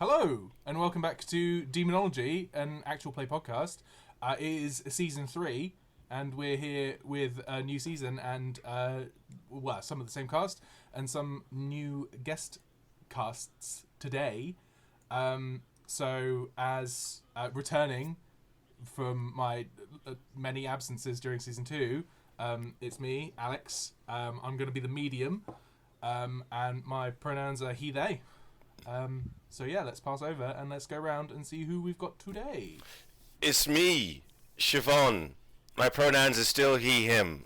Hello, and welcome back to Demonology, an actual play podcast. It is season 3, and we're here with a new season and, some of the same cast and some new guest casts today. So, as returning from my many absences during season 2, it's me, Alex. I'm going to be the medium, and my pronouns are he, they. So yeah, let's pass over and let's go around and see who we've got today. It's me, Siobhan. My pronouns are still he, him.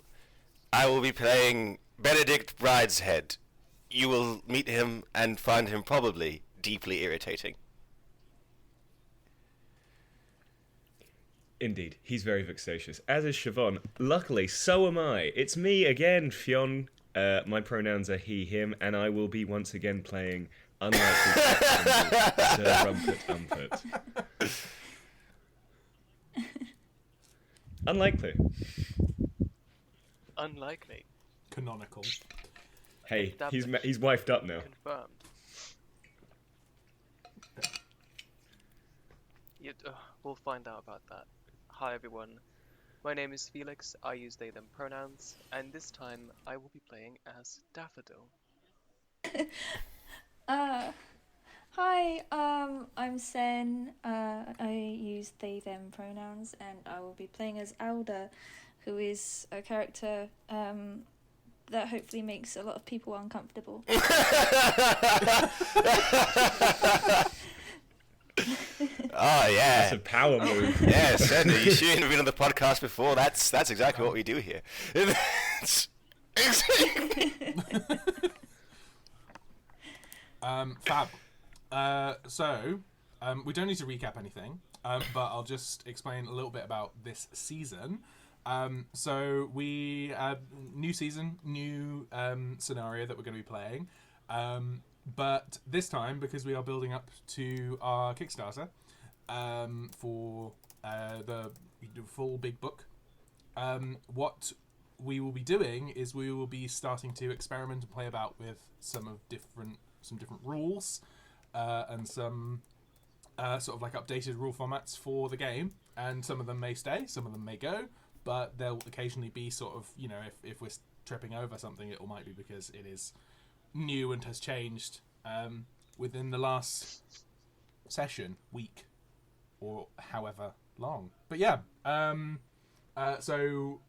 I will be playing Benedict Brideshead. You will meet him and find him probably deeply irritating. Indeed, he's very vexatious, as is Siobhan. Luckily, so am I. It's me again, Fionn. My pronouns are he, him, and I will be once again playing unlikely Sir Rumpert. Unlikely. Unlikely. Canonical. Hey, he's wifed up now. Confirmed. We'll find out about that. Hi everyone. My name is Felix. I use they them pronouns, and this time I will be playing as Daffodil. Hi, I'm Sen. I use they them pronouns, and I will be playing as Alder, who is a character that hopefully makes a lot of people uncomfortable. Oh yeah, that's a power move. Yeah, certainly. You shouldn't have been on the podcast before. That's exactly what we do here. Fab. So we don't need to recap anything, but I'll just explain a little bit about this season. So we new season, new scenario that we're going to be playing. But this time, because we are building up to our Kickstarter for the full big book, what we will be doing is we will be starting to experiment and play about with some different rules and some sort of like updated rule formats for the game. And some of them may stay, some of them may go, but there'll occasionally be sort of, if we're tripping over something, it might be because it is new and has changed within the last week, or however long. But yeah, so,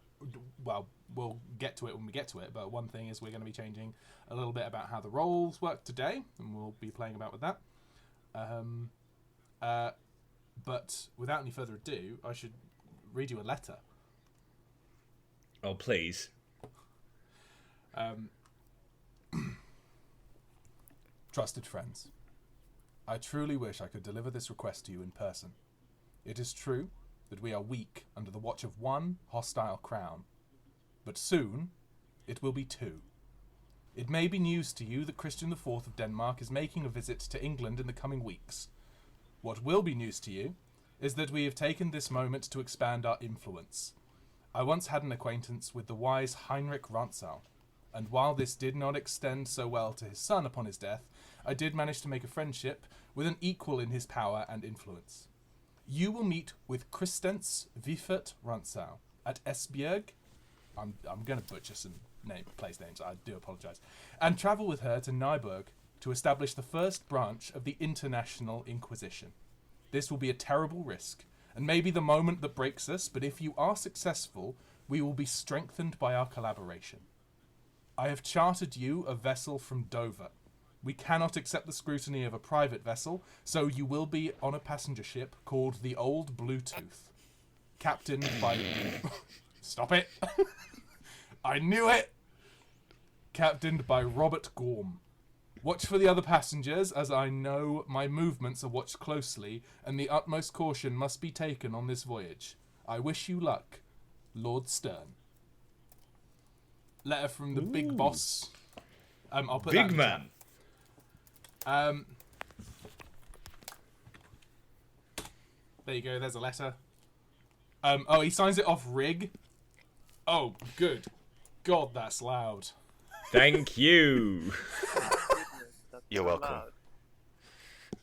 well, we'll get to it when we get to it, but one thing is we're going to be changing a little bit about how the roles work today, and we'll be playing about with that. But without any further ado, I should read you a letter. Oh, please. Trusted friends, I truly wish I could deliver this request to you in person. It is true that we are weak under the watch of one hostile crown, but soon it will be 2. It may be news to you that Christian IV of Denmark is making a visit to England in the coming weeks. What will be news to you is that we have taken this moment to expand our influence. I once had an acquaintance with the wise Heinrich Russel, and while this did not extend so well to his son upon his death, I did manage to make a friendship with an equal in his power and influence. You will meet with Christens Vifert Russel at Esbjerg. I'm going to butcher some place names, I do apologise. And travel with her to Nyborg to establish the first branch of the International Inquisition. This will be a terrible risk, and maybe the moment that breaks us, but if you are successful, we will be strengthened by our collaboration. I have chartered you a vessel from Dover. We cannot accept the scrutiny of a private vessel, so you will be on a passenger ship called the Old Bluetooth. Captained by... Stop it! I knew it! Captained by Robert Gorm. Watch for the other passengers, as I know my movements are watched closely, and the utmost caution must be taken on this voyage. I wish you luck, Lord Stern. Letter from the big boss. I'll put big that in man. There you go. There's a letter. He signs it off Rig. Oh, good. God, that's loud. Thank you. Goodness, that's You're so welcome. loud.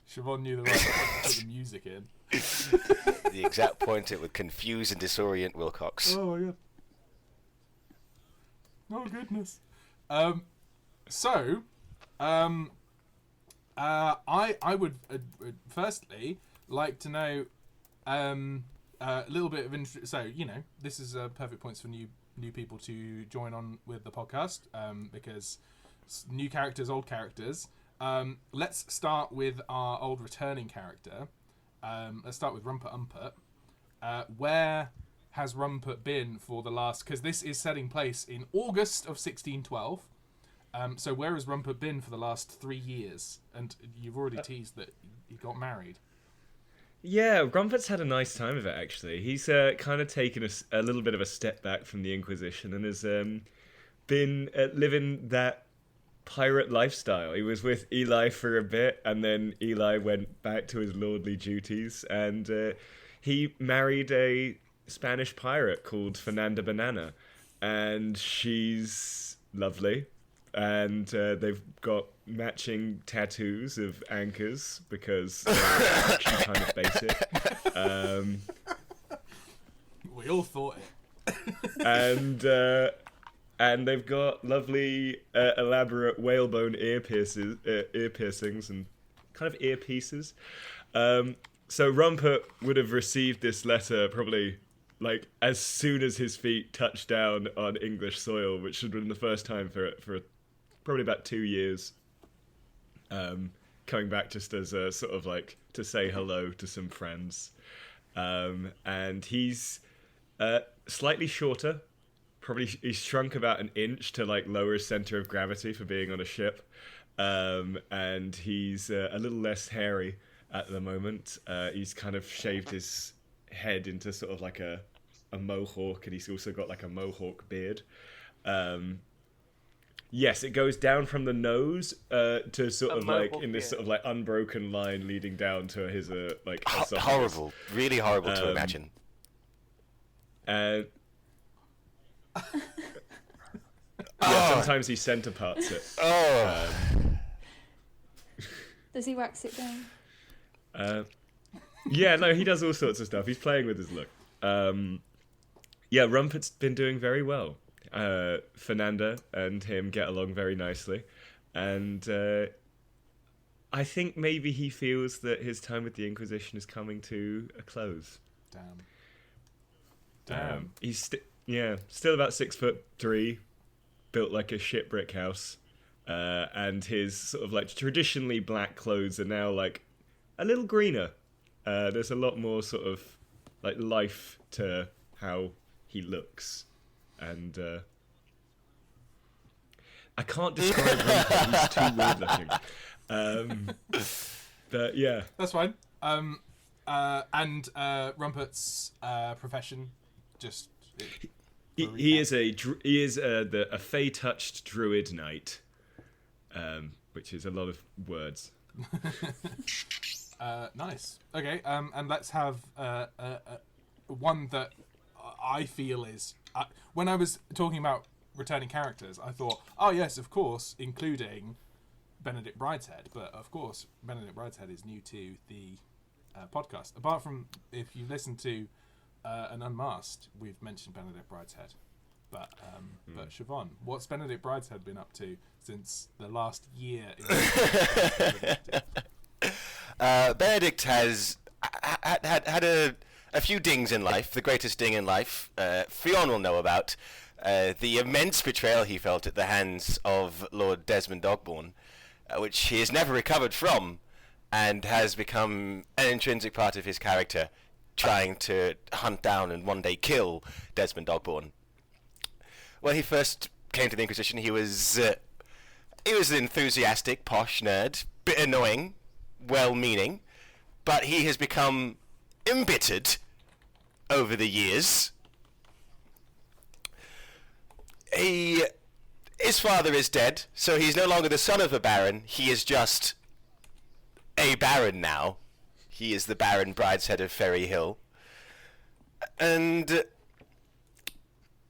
Siobhan knew the right point to put the music in. The exact point it would confuse and disorient Wilcox. Oh my god. Oh goodness. I would firstly like to know a little bit of so this is perfect points for new people to join on with the podcast because new characters, old characters. Let's start with our old returning character. Let's start with Rumpert. Where has Rumpert been for the last... Because this is setting place in August of 1612. So where has Rumpert been for the last 3 years? And you've already teased that he got married. Yeah, Rumpert's had a nice time of it, actually. He's kind of taken a little bit of a step back from the Inquisition and has been living that pirate lifestyle. He was with Eli for a bit, and then Eli went back to his lordly duties, and he married a Spanish pirate called Fernanda Banana, and she's lovely, and they've got matching tattoos of anchors because they're actually kind of basic. We all thought it. And they've got lovely, elaborate whalebone ear piercings and kind of earpieces. So Rumpert would have received this letter probably like as soon as his feet touched down on English soil, which had been the first time for probably about 2 years. Coming back just as a sort of like to say hello to some friends. And he's slightly shorter. Probably he's shrunk about an inch to like lower his center of gravity for being on a ship. And he's a little less hairy at the moment. He's kind of shaved his head into sort of like a mohawk, and he's also got like a mohawk beard. Yes, it goes down from the nose to sort of like in this sort of like unbroken line leading down to his like esophagus. Horrible, really horrible to imagine. And yeah, sometimes he center parts it. Does he wax it down? Yeah, no, he does all sorts of stuff. He's playing with his look. Yeah, Rumpert's been doing very well. Fernanda and him get along very nicely, and I think maybe he feels that his time with the Inquisition is coming to a close. Damn. He's still about 6'3", built like a shit brick house, and his sort of like traditionally black clothes are now like a little greener. There's a lot more sort of like life to how he looks. And I can't describe Rumpert, he's too weird looking. But yeah. That's fine. And Rumpert's profession, just... He is a Fey touched druid knight, which is a lot of words. Nice. Okay. And let's have one that I feel is when I was talking about returning characters, I thought, oh yes, of course, including Benedict Brideshead. But of course, Benedict Brideshead is new to the podcast. Apart from if you listen to an Unmasked, we've mentioned Benedict Brideshead. But Siobhan, what's Benedict Brideshead been up to since the last year? Benedict has had a few dings in life. The greatest ding in life, Fionn will know about. The immense betrayal he felt at the hands of Lord Desmond Dogbourne, which he has never recovered from, and has become an intrinsic part of his character, trying to hunt down and one day kill Desmond Dogbourne. When he first came to the Inquisition, he was an enthusiastic, posh nerd, bit annoying, well-meaning, but he has become embittered over the years. His father is dead, so he's no longer the son of a baron. He is just a baron now. He is the Baron Brideshead of Ferry Hill. And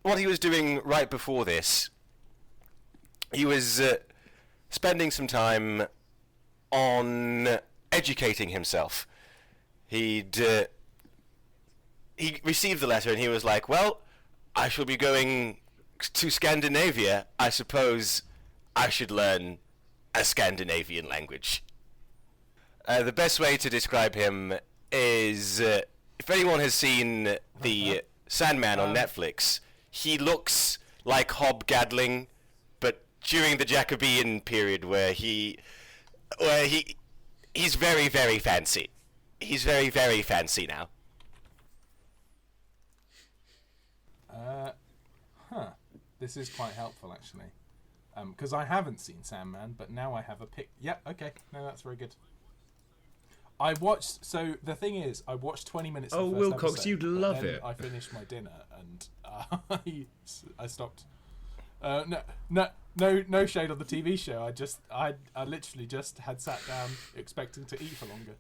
what he was doing right before this, he was spending some time on educating himself. He received the letter and he was like, well, I shall be going to Scandinavia. I suppose I should learn a Scandinavian language. The best way to describe him is, if anyone has seen the Sandman on Netflix, he looks like Hob Gadling, but during the Jacobean period where he's very, very fancy. He's very, very fancy now. This is quite helpful, actually. Because I haven't seen Sandman, but now I have a pic. Yeah, okay. No, that's very good. I watched... So, the thing is, I watched 20 minutes of the first Wilcox, episode, you'd but love then it. I finished my dinner, and I stopped. No shade on the TV show. I literally just had sat down expecting to eat for longer.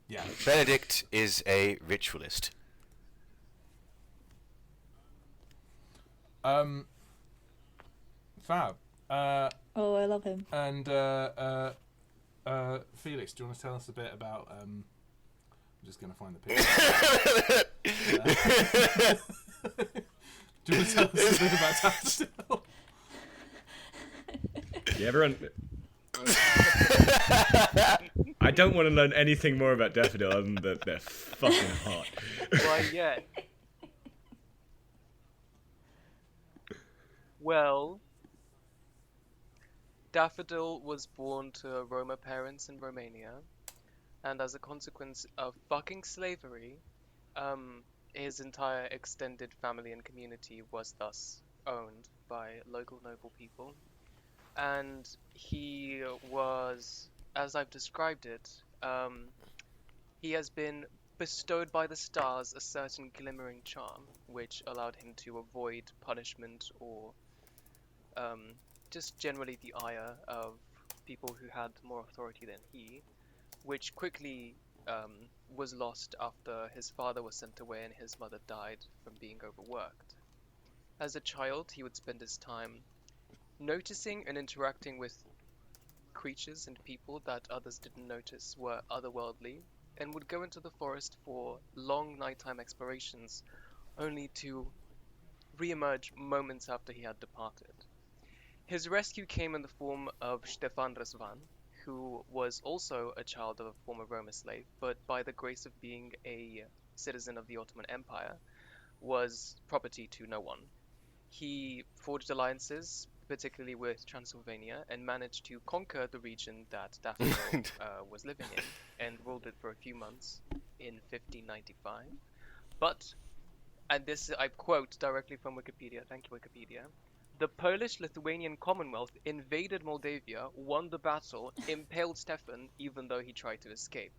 Yeah. Benedict is a ritualist. Fab. Oh, I love him. And Felix, do you want to tell us a bit about? I'm just going to find the picture. Do you want to tell us a bit about Daffodil? Yeah, everyone. I don't want to learn anything more about Daffodil other than that they're fucking hot. Why yet? Well, Daffodil was born to Roma parents in Romania, and as a consequence of fucking slavery, his entire extended family and community was thus owned by local noble people. And he was, as I've described it, he has been bestowed by the stars a certain glimmering charm, which allowed him to avoid punishment or just generally the ire of people who had more authority than he, which quickly was lost after his father was sent away and his mother died from being overworked. As a child, he would spend his time noticing and interacting with creatures and people that others didn't notice were otherworldly, and would go into the forest for long nighttime explorations, only to re-emerge moments after he had departed. His rescue came in the form of Stefan Răzvan, who was also a child of a former Roma slave, but by the grace of being a citizen of the Ottoman Empire, was property to no one. He forged alliances, particularly with Transylvania, and managed to conquer the region that Daffodil was living in, and ruled it for a few months in 1595. But, and this I quote directly from Wikipedia, thank you Wikipedia, the Polish-Lithuanian Commonwealth invaded Moldavia, won the battle, impaled Stefan, even though he tried to escape.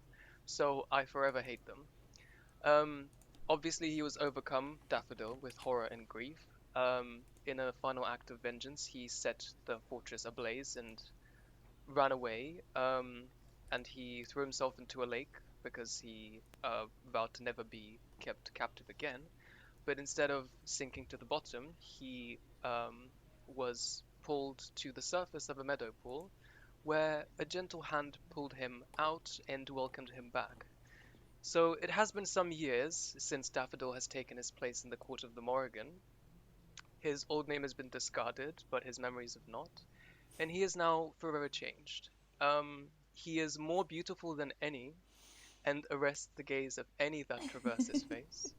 So I forever hate them. Obviously he was overcome, Daffodil, with horror and grief. In a final act of vengeance, he set the fortress ablaze and ran away, and he threw himself into a lake because he vowed to never be kept captive again. But instead of sinking to the bottom, he was pulled to the surface of a meadow pool, where a gentle hand pulled him out and welcomed him back. So it has been some years since Daffodil has taken his place in the court of the Morrigan. His old name has been discarded, but his memories have not, and he is now forever changed. He is more beautiful than any, and arrests the gaze of any that traverse his face.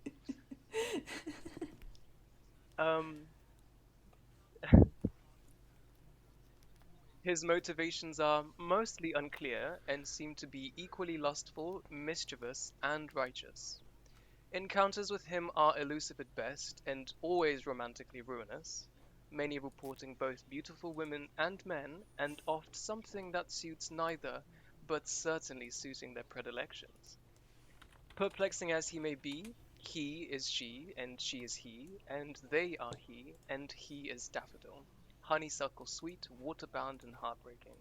His motivations are mostly unclear and seem to be equally lustful, mischievous, and righteous. Encounters with him are elusive at best and always romantically ruinous, many reporting both beautiful women and men, and oft something that suits neither, but certainly suiting their predilections. Perplexing as he may be, he is she, and she is he, and they are he, and he is Daffodil. Honeysuckle sweet, waterbound, and heartbreaking.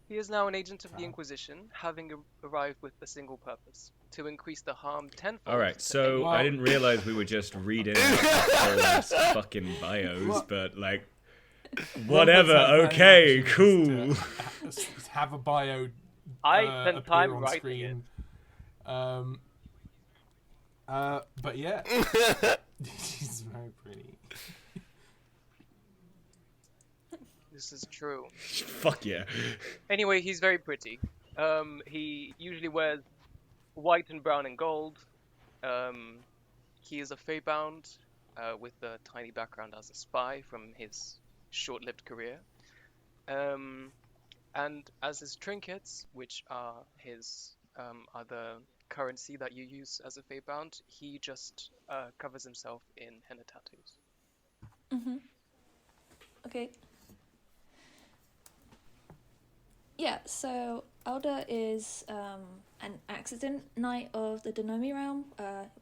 He is now an agent of the Inquisition, having arrived with a single purpose: to increase the harm tenfold. Alright, so I didn't realize we were just reading out people's fucking bios, but like... Whatever. Rumpert Okay. has Cool. to have a bio. I spent appear time on writing screen. But yeah, she's very pretty. This is true. Fuck yeah. Anyway, he's very pretty. He usually wears white and brown and gold. He is a Feybound with a tiny background as a spy from his short-lived career. And as his trinkets, which are his other currency that you use as a Feybound, he just covers himself in henna tattoos. Mm-hmm. Okay. Yeah, so Alder is an accident knight of the Denomi realm,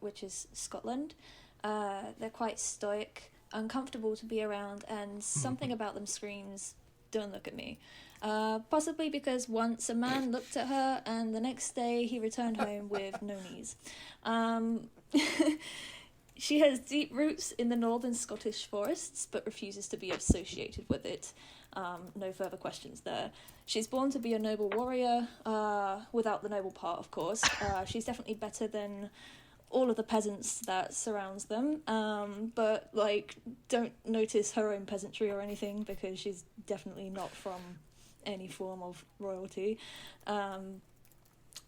which is Scotland. They're quite stoic, uncomfortable to be around, and something about them screams, "Don't look at me." Possibly because once a man looked at her and the next day he returned home with no knees. She has deep roots in the northern Scottish forests, but refuses to be associated with it. No further questions there. She's born to be a noble warrior, without the noble part, of course. She's definitely better than all of the peasants that surrounds them, but, like, don't notice her own peasantry or anything, because she's definitely not from any form of royalty.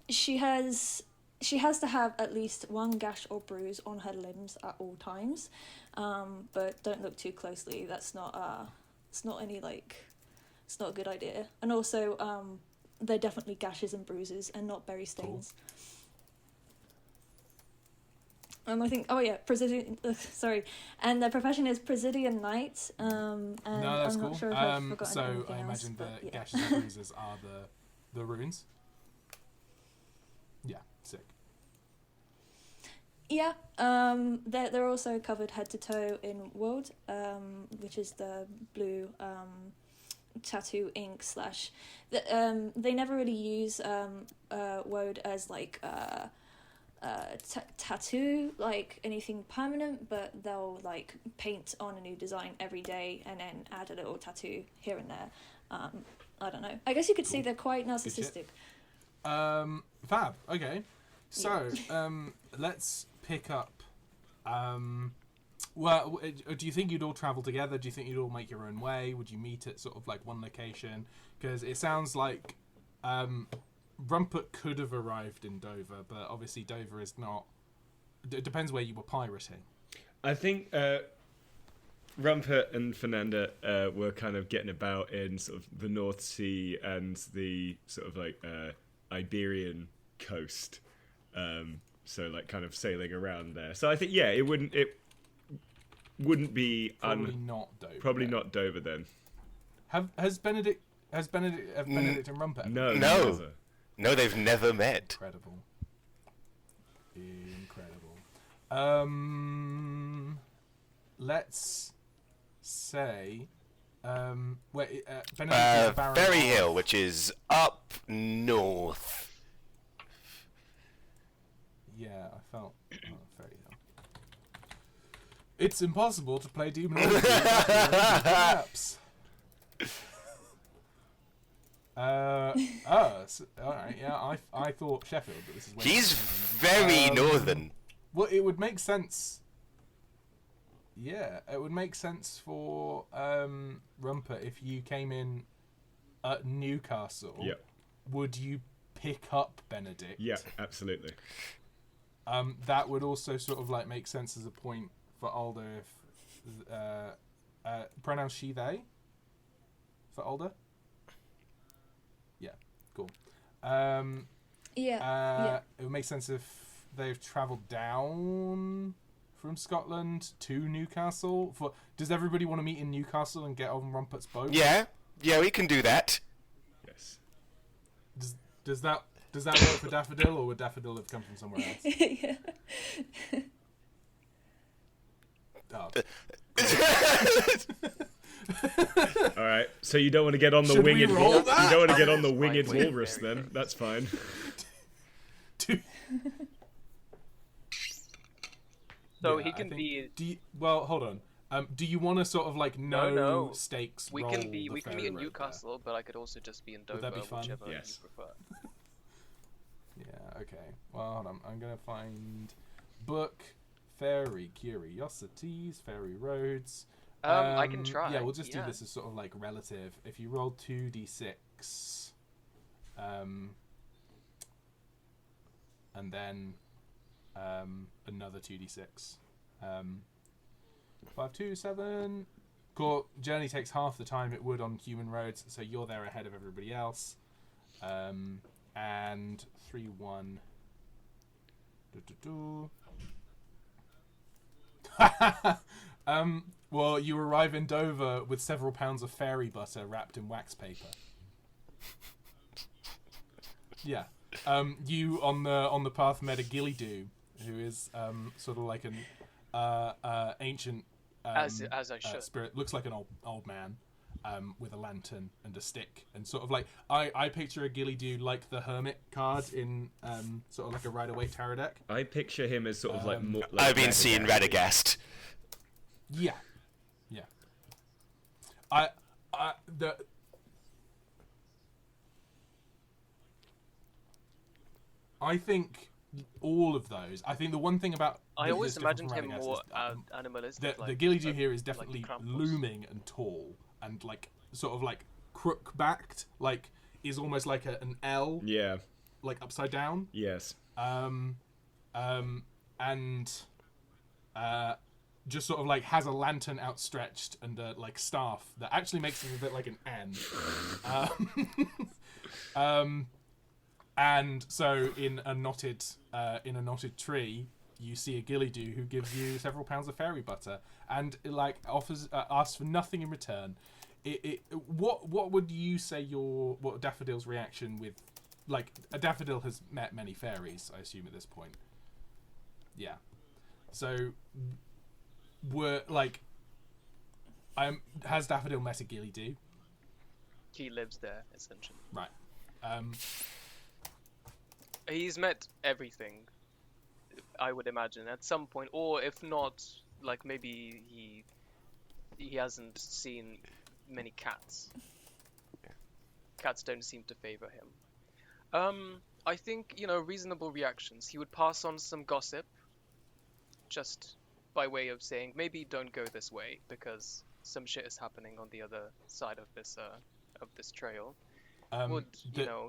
She has to have at least one gash or bruise on her limbs at all times, but don't look too closely. That's not it's not a good idea. And also, they're definitely gashes and bruises and not berry stains. I think, Presidian, sorry, and their profession is Presidian Knight, and No, that's I'm cool. not sure if I've forgotten So anything I else, imagine but the yeah. gashes and bruises are the runes. Yeah, sick. Yeah, they're also covered head to toe in woad, which is the blue tattoo ink / they never really use woad as like tattoo, like anything permanent, but they'll like paint on a new design every day and then add a little tattoo here and there. I don't know. I guess you could say they're quite narcissistic. Fab. Okay. So, let's pick up. Well, do you think you'd all travel together? Do you think you'd all make your own way? Would you meet at sort of like one location? Because it sounds like Rumpert could have arrived in Dover, but obviously Dover is not. It depends where you were pirating. I think Rumpert and Fernanda were kind of getting about in sort of the North Sea and the sort of like Iberian coast. So like kind of sailing around there. So I think it wouldn't be Probably not Dover. Probably not Dover then. Has Benedict and Rumpert? No, never. no, they've never met. Incredible. Let's say Benedict is a Baron Berry of- Hill, which is up north. Yeah, I felt very ill. It's impossible to play demonology without perhaps. All right. Yeah, I thought Sheffield, but this is. Way He's very northern. Well, it would make sense. Yeah, it would make sense for Rumpert if you came in at Newcastle. Yep. Would you pick up Benedict? Yeah, absolutely. That would also sort of like make sense as a point for Alder if pronounce she they for Alder. Yeah, cool. Yeah. It would make sense if they've travelled down from Scotland to Newcastle. Does everybody want to meet in Newcastle and get on Rumpert's boat? Yeah, we can do that. Yes. Does that work for Daffodil, or would Daffodil have come from somewhere else? Yeah. Oh. All right. So you don't want to get on the Should we winged roll walrus. that? You don't want to get on the Fine, winged wait, walrus very then. good. That's fine. So Yeah, he I can think- be. well, hold on. Do you want to sort of like No. stakes We roll can the meet ferry in road Newcastle, but I could also just be in Dover, Would that be fun? whichever Yes. you prefer. Yeah, okay. Well, hold on. I'm going to find book, Fairy Curiosities, Fairy Roads. I can try. Yeah, we'll just do yeah. this as sort of like relative. If you roll 2d6, and then another 2d6. 5, 2, 7. Cool. Journey takes half the time it would on human roads, so you're there ahead of everybody else. And 3, 1. Well, you arrive in Dover with several pounds of fairy butter wrapped in wax paper. Yeah. You on the path met a Gilly-Doo, who is sort of like an ancient As I should. spirit. Looks like an old man with a lantern and a stick, and sort of like I picture a Gilly-Doo like the Hermit card in sort of like a Rider-Waite tarot deck. I picture him as sort of like more. Like I've been seeing Radagast. Yeah. I think all of those. I think the one thing about I always that's different imagined him from Radagast more is animalistic. the Gilly-Doo here is definitely Krampus. looming and tall and like sort of like crook backed, like is almost like an L, Yeah. like upside down. Yes. And just sort of like has a lantern outstretched and a like staff that actually makes him a bit like an N. And so in a knotted tree, you see a Gilly-Doo who gives you several pounds of fairy butter and like asks for nothing in return. What would you say what Daffodil's reaction with, like, a Daffodil has met many fairies, I assume at this point. Yeah. So has Daffodil met a Gilly-Doo? He lives there, essentially. Right. He's met everything, I would imagine, at some point, or if not, like maybe he hasn't seen many cats. Cats don't seem to favor him. I think, reasonable reactions. He would pass on some gossip, just by way of saying, maybe don't go this way, because some shit is happening on the other side of this trail. Would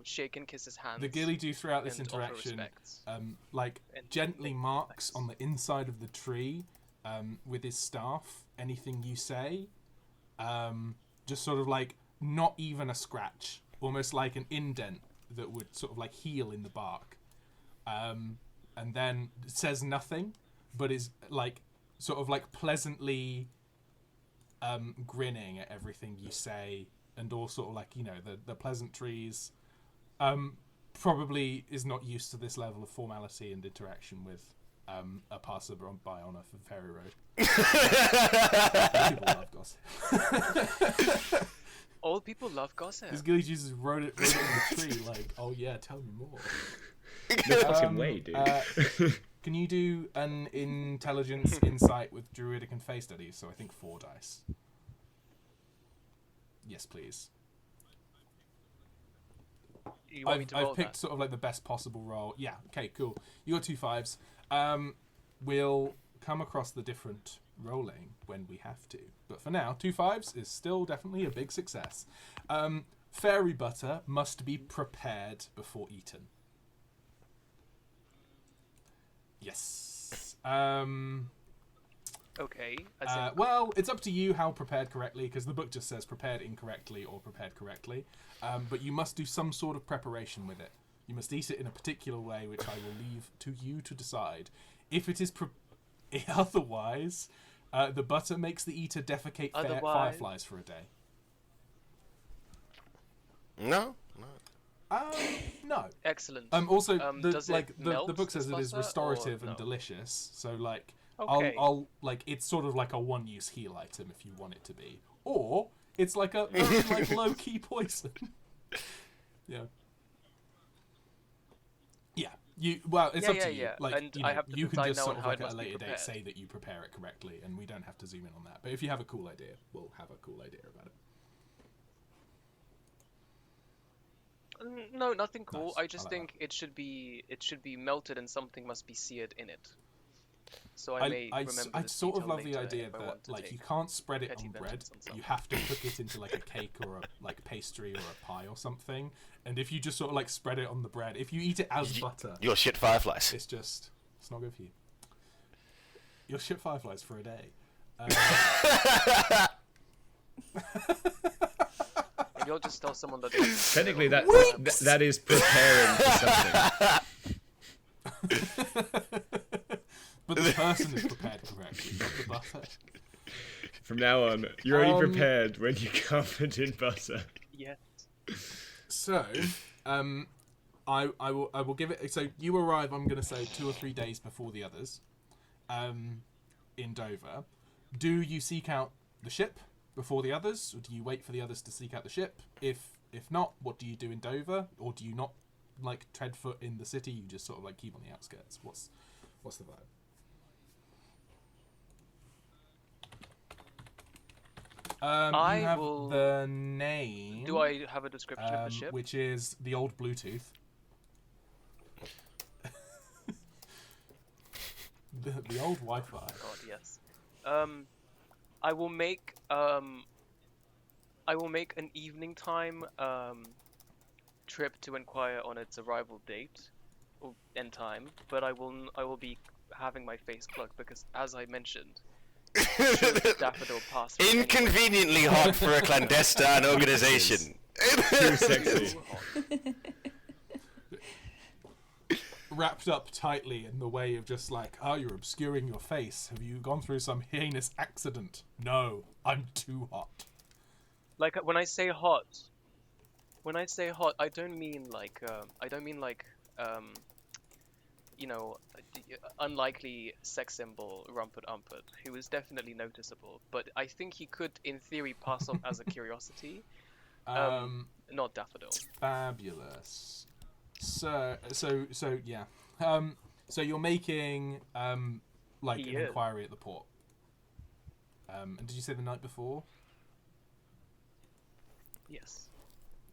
shake and kiss his hands. The Gilly-Doo throughout this and offer interaction, respects. and gently make marks thanks. on the inside of the tree, with his staff, anything you say, just sort of like not even a scratch, almost like an indent that would sort of like heal in the bark, and then says nothing, but is like sort of like pleasantly grinning at everything you say. And all sort of like, the pleasantries, probably is not used to this level of formality and interaction with a passerby on a ferry road. People love gossip. All people love gossip. This Gilly just wrote it in the tree, like, oh yeah, tell me more. No fucking way, dude. Can you do an intelligence insight with druidic and fey studies? So I think 4 dice. Yes, please. You want me to roll I've picked that? sort of like the best possible roll. Yeah, okay, cool. You got 2 5s. We'll come across the different rolling when we have to. But for now, 2 5s is still definitely a big success. Fairy butter must be prepared before eaten. Yes. Okay. As in, Well, it's up to you how prepared correctly, because the book just says prepared incorrectly or prepared correctly. But you must do some sort of preparation with it. You must eat it in a particular way, which I will leave to you to decide. If it is otherwise, the butter makes the eater defecate fireflies for a day. No? No. excellent. Also, does it the melt book says this it is butter, restorative or and no? delicious. So like, Okay. I'll like it's sort of like a one-use heal item if you want it to be, or it's like a very, like low-key poison. Yeah. It's Yeah, up yeah, to you. yeah. Like, And you know, I have to you can decide just now sort on of how like it at a must be later date prepared. say that you prepare it correctly, and we don't have to zoom in on that. But if you have a cool idea, we'll have a cool idea about it. No, nothing cool. Nice. I I just like think it should be melted and something must be seared in it. So I may remember I this sort of detail love the later idea if I that want to like take you can't spread it petty on bread. vengeance on You someone. have to cook it into like a cake or a like pastry or a pie or something. And if you just sort of like spread it on the bread, if you eat it as butter, You're shit fireflies. it's not good for you. You'll shit fireflies for a day. And you'll just tell someone that Technically, that is preparing for something. But the person is prepared correctly, not the butter. From now on, you're only prepared when you're covered in butter. Yes. So, I will give it. So you arrive. I'm going to say 2 or 3 days before the others, in Dover. Do you seek out the ship before the others, or do you wait for the others to seek out the ship? If not, what do you do in Dover, or do you not like tread foot in the city? You just sort of like keep on the outskirts. What's the vibe? You have the name. Do I have a description of the ship? Which is the old Bluetooth. the old Wi-Fi. God, yes. I will make an evening time trip to inquire on its arrival date and time, but I will be having my face plugged because, as I mentioned, should Daffodil pass through anyway. Inconveniently hot for a clandestine organization. Too sexy. Wrapped up tightly in the way of just like, oh, you're obscuring your face. Have you gone through some heinous accident? No, I'm too hot. Like when I say hot, I don't mean like you know, unlikely sex symbol Rumpert, who is definitely noticeable, but I think he could, in theory, pass off as a curiosity. Not Daffodil. Fabulous. So yeah. So you're making like an inquiry at the port. And did you say the night before? Yes.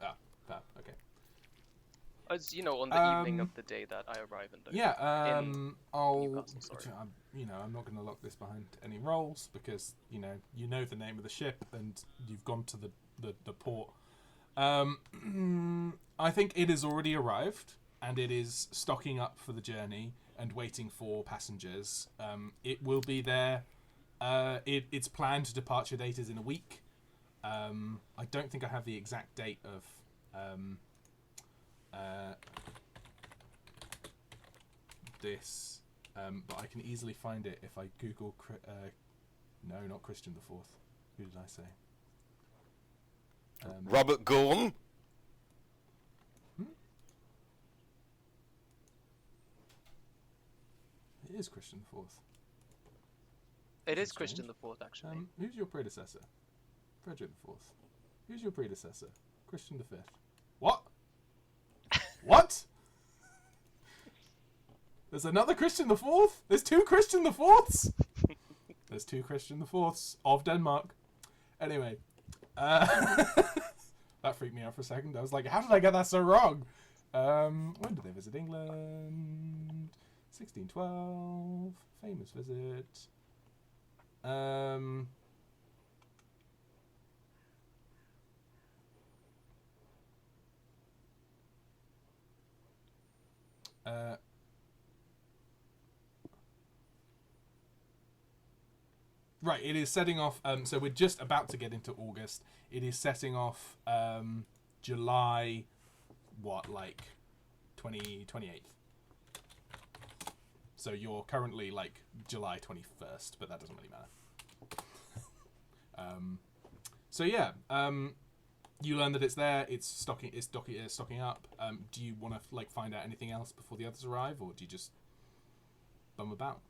Ah, fab. Okay. As you know, on the evening of the day that I arrive in Dover. Yeah. I'll. Newcastle, sorry. I'm not going to lock this behind any rolls because you know the name of the ship and you've gone to the port. I think it has already arrived and it is stocking up for the journey and waiting for passengers. It will be there. Its planned departure date is in a week. I don't think I have the exact date of this, but I can easily find it if I Google. No, not Christian the Fourth. Who did I say? Robert Gorm. It is Christian the Fourth. It is Strange. Christian the Fourth, actually. Who's your predecessor? Frederick the Fourth. Who's your predecessor? Christian the Fifth. What? What? There's another Christian the Fourth? There's 2 Christian the Fourths? There's 2 Christian the Fourths of Denmark. Anyway. That freaked me out for a second. I was like, how did I get that so wrong? When did they visit England? 1612. Famous visit. Right, it is setting off. So we're just about to get into August. It is setting off July, 28th. So you're currently like July 21st, but that doesn't really matter. So yeah, you learn that it's there. It's stocking up. Do you want to like find out anything else before the others arrive, or do you just bum about?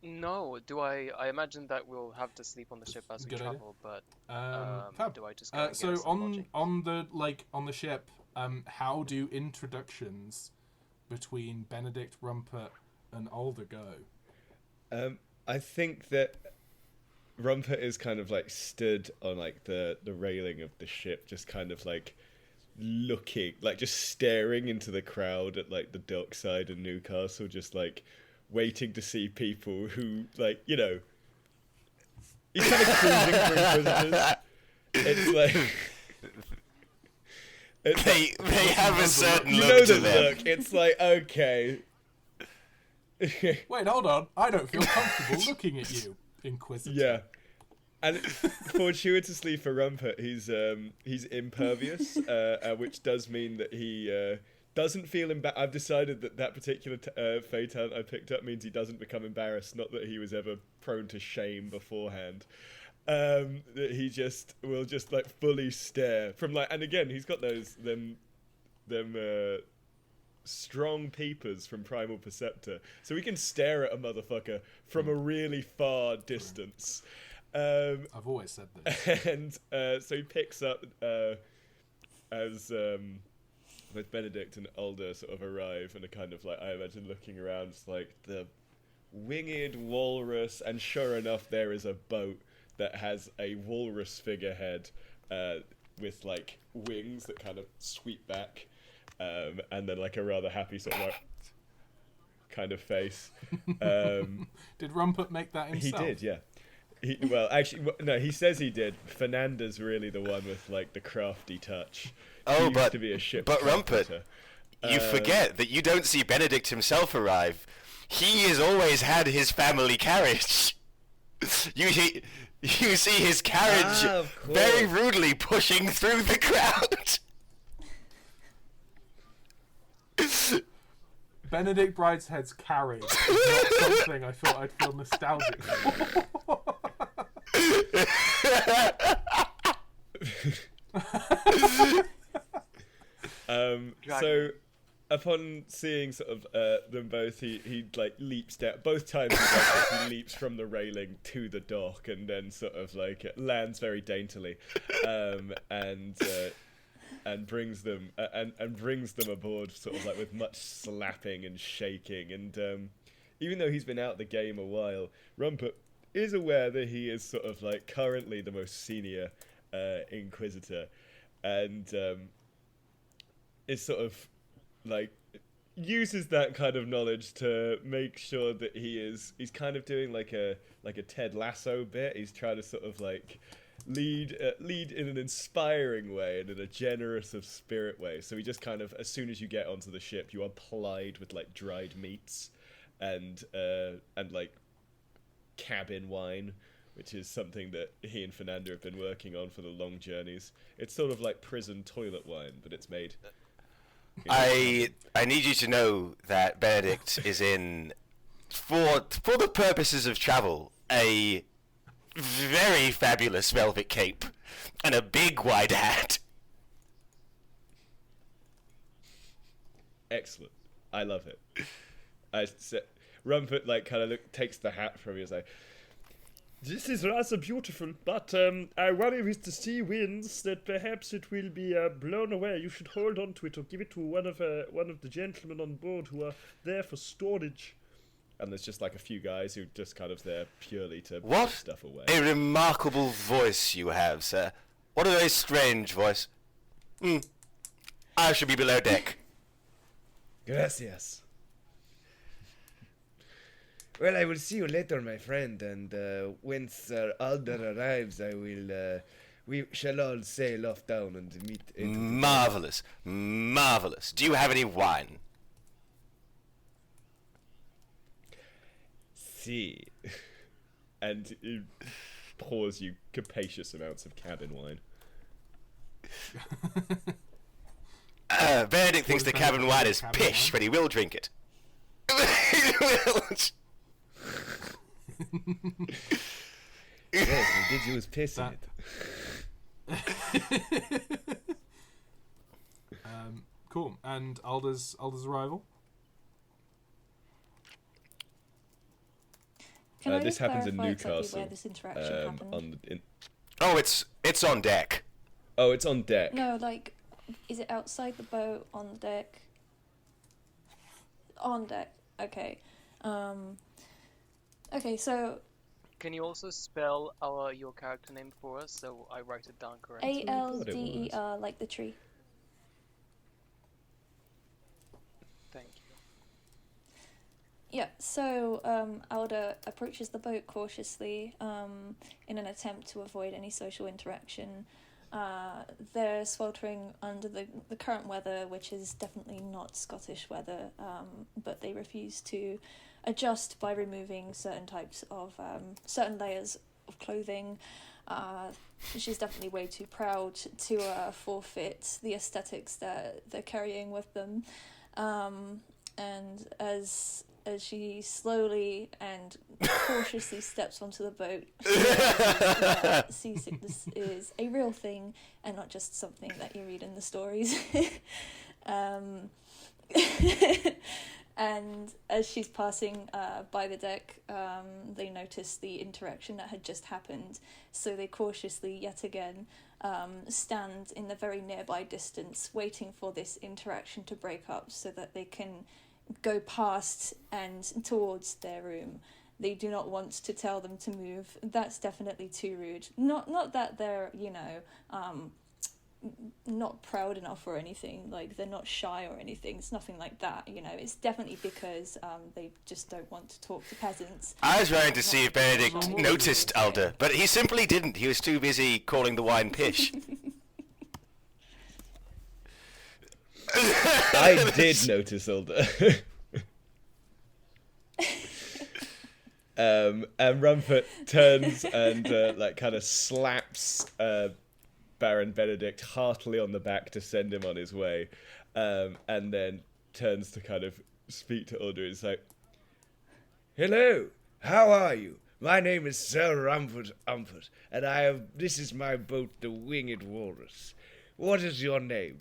No, do I imagine that we'll have to sleep on the ship as we Good idea. travel, but Fab. do I just go and So get some lodging? on the ship, how do introductions between Benedict, Rumpert, and Alder go? I think that Rumpert is kind of like stood on like the railing of the ship, just kind of like looking, like just staring into the crowd at like the dockside in Newcastle, just like waiting to see people who, like, you know, he's kind of cruising for Inquisitors. It's like They have a certain you look know to the them. look. It's like, okay. Wait, hold on. I don't feel comfortable looking at you, Inquisitor. Yeah. And fortuitously for Rumpert, he's impervious, which does mean that he doesn't feel embarrassed. I've decided that particular fey talent I picked up means he doesn't become embarrassed, not that he was ever prone to shame beforehand. That he just will just like fully stare from like, and again he's got them strong peepers from Primal Perceptor, so he can stare at a motherfucker from a really far distance. I've always said this. And so he picks up as with Benedict and Alder sort of arrive and are kind of like, I imagine looking around, it's like the Winged Walrus, and sure enough there is a boat that has a walrus figurehead with like wings that kind of sweep back, and then like a rather happy sort of like kind of face. Did Rumpert make that himself? He did, yeah. Well, actually, no, he says he did. Fernanda's really the one with like the crafty touch. Oh, He used but to be a ship Rumpert, carpenter. you forget that you don't see Benedict himself arrive. He has always had his family carriage. You see his carriage Of course. very rudely pushing through the crowd. Benedict Brideshead's carriage is not something I thought I'd feel nostalgic for. So upon seeing sort of them both, he like leaps down. Both times he does this, he leaps from the railing to the dock and then sort of like lands very daintily, and brings them aboard sort of like with much slapping and shaking. And even though he's been out the game a while, Rumpert is aware that he is sort of like currently the most senior Inquisitor, and is sort of like uses that kind of knowledge to make sure that he's kind of doing like a Ted Lasso bit. He's trying to sort of like lead in an inspiring way and in a generous of spirit way. So he just kind of, as soon as you get onto the ship, you are plied with like dried meats and like cabin wine, which is something that he and Fernanda have been working on for the long journeys. It's sort of like prison toilet wine, but it's made. I need you to know that Benedict is in, for the purposes of travel, a very fabulous velvet cape and a big wide hat. Excellent. I love it. Rumpert like kind of takes the hat from you and is like, "This is rather beautiful, but I worry with the sea winds that perhaps it will be blown away. You should hold on to it or give it to one of the gentlemen on board who are there for storage." And there's just like a few guys who just kind of there purely to What put stuff away. a remarkable voice you have, sir. What a very strange voice. I should be below deck. Gracias. Well, I will see you later, my friend, and when Sir Alder arrives, we shall all sail off down and meet. Marvelous, marvelous. Do you have any wine? See. And he pours you capacious amounts of cabin wine. Benedict thinks the is cabin that? wine is Cabin pish, wine? but he will drink it. Yes, we did use piss in That- it. Cool. And Alder's arrival? Can I This just happens in clarify exactly Newcastle. where this interaction happened? Oh, it's on deck. Oh, it's on deck. No, like, is it outside the boat, on the deck? On deck. Okay. Okay, so Can you also spell your character name for us so I write it down correctly? Alder, like the tree. Thank you. Yeah, so Alder approaches the boat cautiously in an attempt to avoid any social interaction. They're sweltering under the current weather, which is definitely not Scottish weather, but they refuse to adjust by removing certain layers of clothing. She's definitely way too proud to forfeit the aesthetics that they're carrying with them. And as she slowly and cautiously steps onto the boat, she realizes that seasickness is a real thing and not just something that you read in the stories. And as she's passing by the deck, they notice the interaction that had just happened. So they cautiously, yet again, stand in the very nearby distance, waiting for this interaction to break up so that they can go past and towards their room. They do not want to tell them to move. That's definitely too rude. Not that they're, not proud enough or anything, like they're not shy or anything. It's nothing like that, It's definitely because they just don't want to talk to peasants. I was trying to see if Benedict noticed Alder, but he simply didn't. He was too busy calling the wine pish. I did notice Alder. And Rumpert turns and kind of slaps Baron Benedict heartily on the back to send him on his way, and then turns to kind of speak to Alder. It's like, Hello, how are you? My name is Sir Rumpert, and this is my boat, the Winged Walrus. What is your name?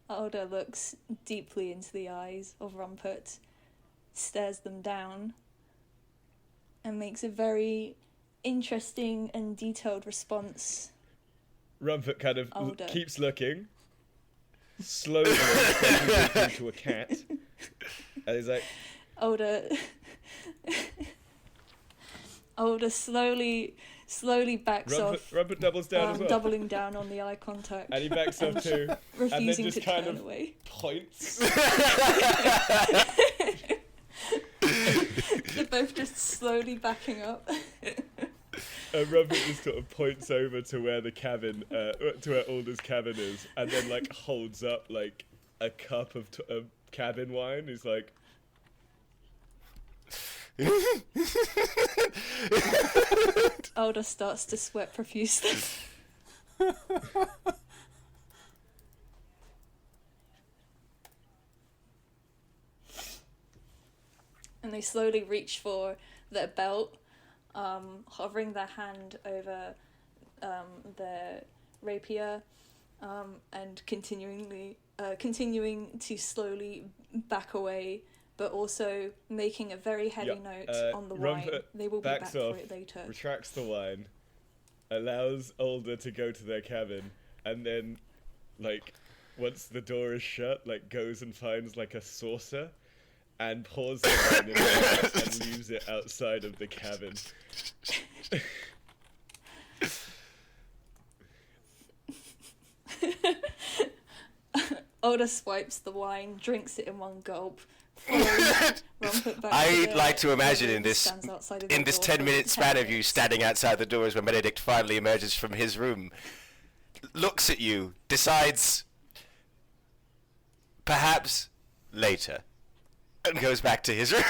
Alder looks deeply into the eyes of Rumpert, stares them down, and makes a very interesting and detailed response. Rumpert kind of Alder. keeps looking, slowly turns into a cat, and he's like, Alder slowly backs off. Rumpert doubles down as well. Doubling down on the eye contact. And he backs off too, and then refusing just to kind turn of away. points. They're both just slowly backing up. And Rumpert just sort of points over to where the cabin, to where Alder's cabin is, and then holds up a cup of cabin wine. He's like, Alder starts to sweat profusely. And they slowly reach for their belt, hovering their hand over their rapier, and continuing to slowly back away, but also making a very heavy note on the wine. They will be back for it later. Retracts the wine, allows Alder to go to their cabin, and then, once the door is shut, goes and finds a saucer, and pours the wine in there and leaves it outside of the cabin. Alder swipes the wine, drinks it in one gulp. Rumpert back I'd to like to imagine in stands this outside of the 10-minute span of you standing outside the doors when Benedict finally emerges from his room, looks at you, decides perhaps later, and goes back to his room.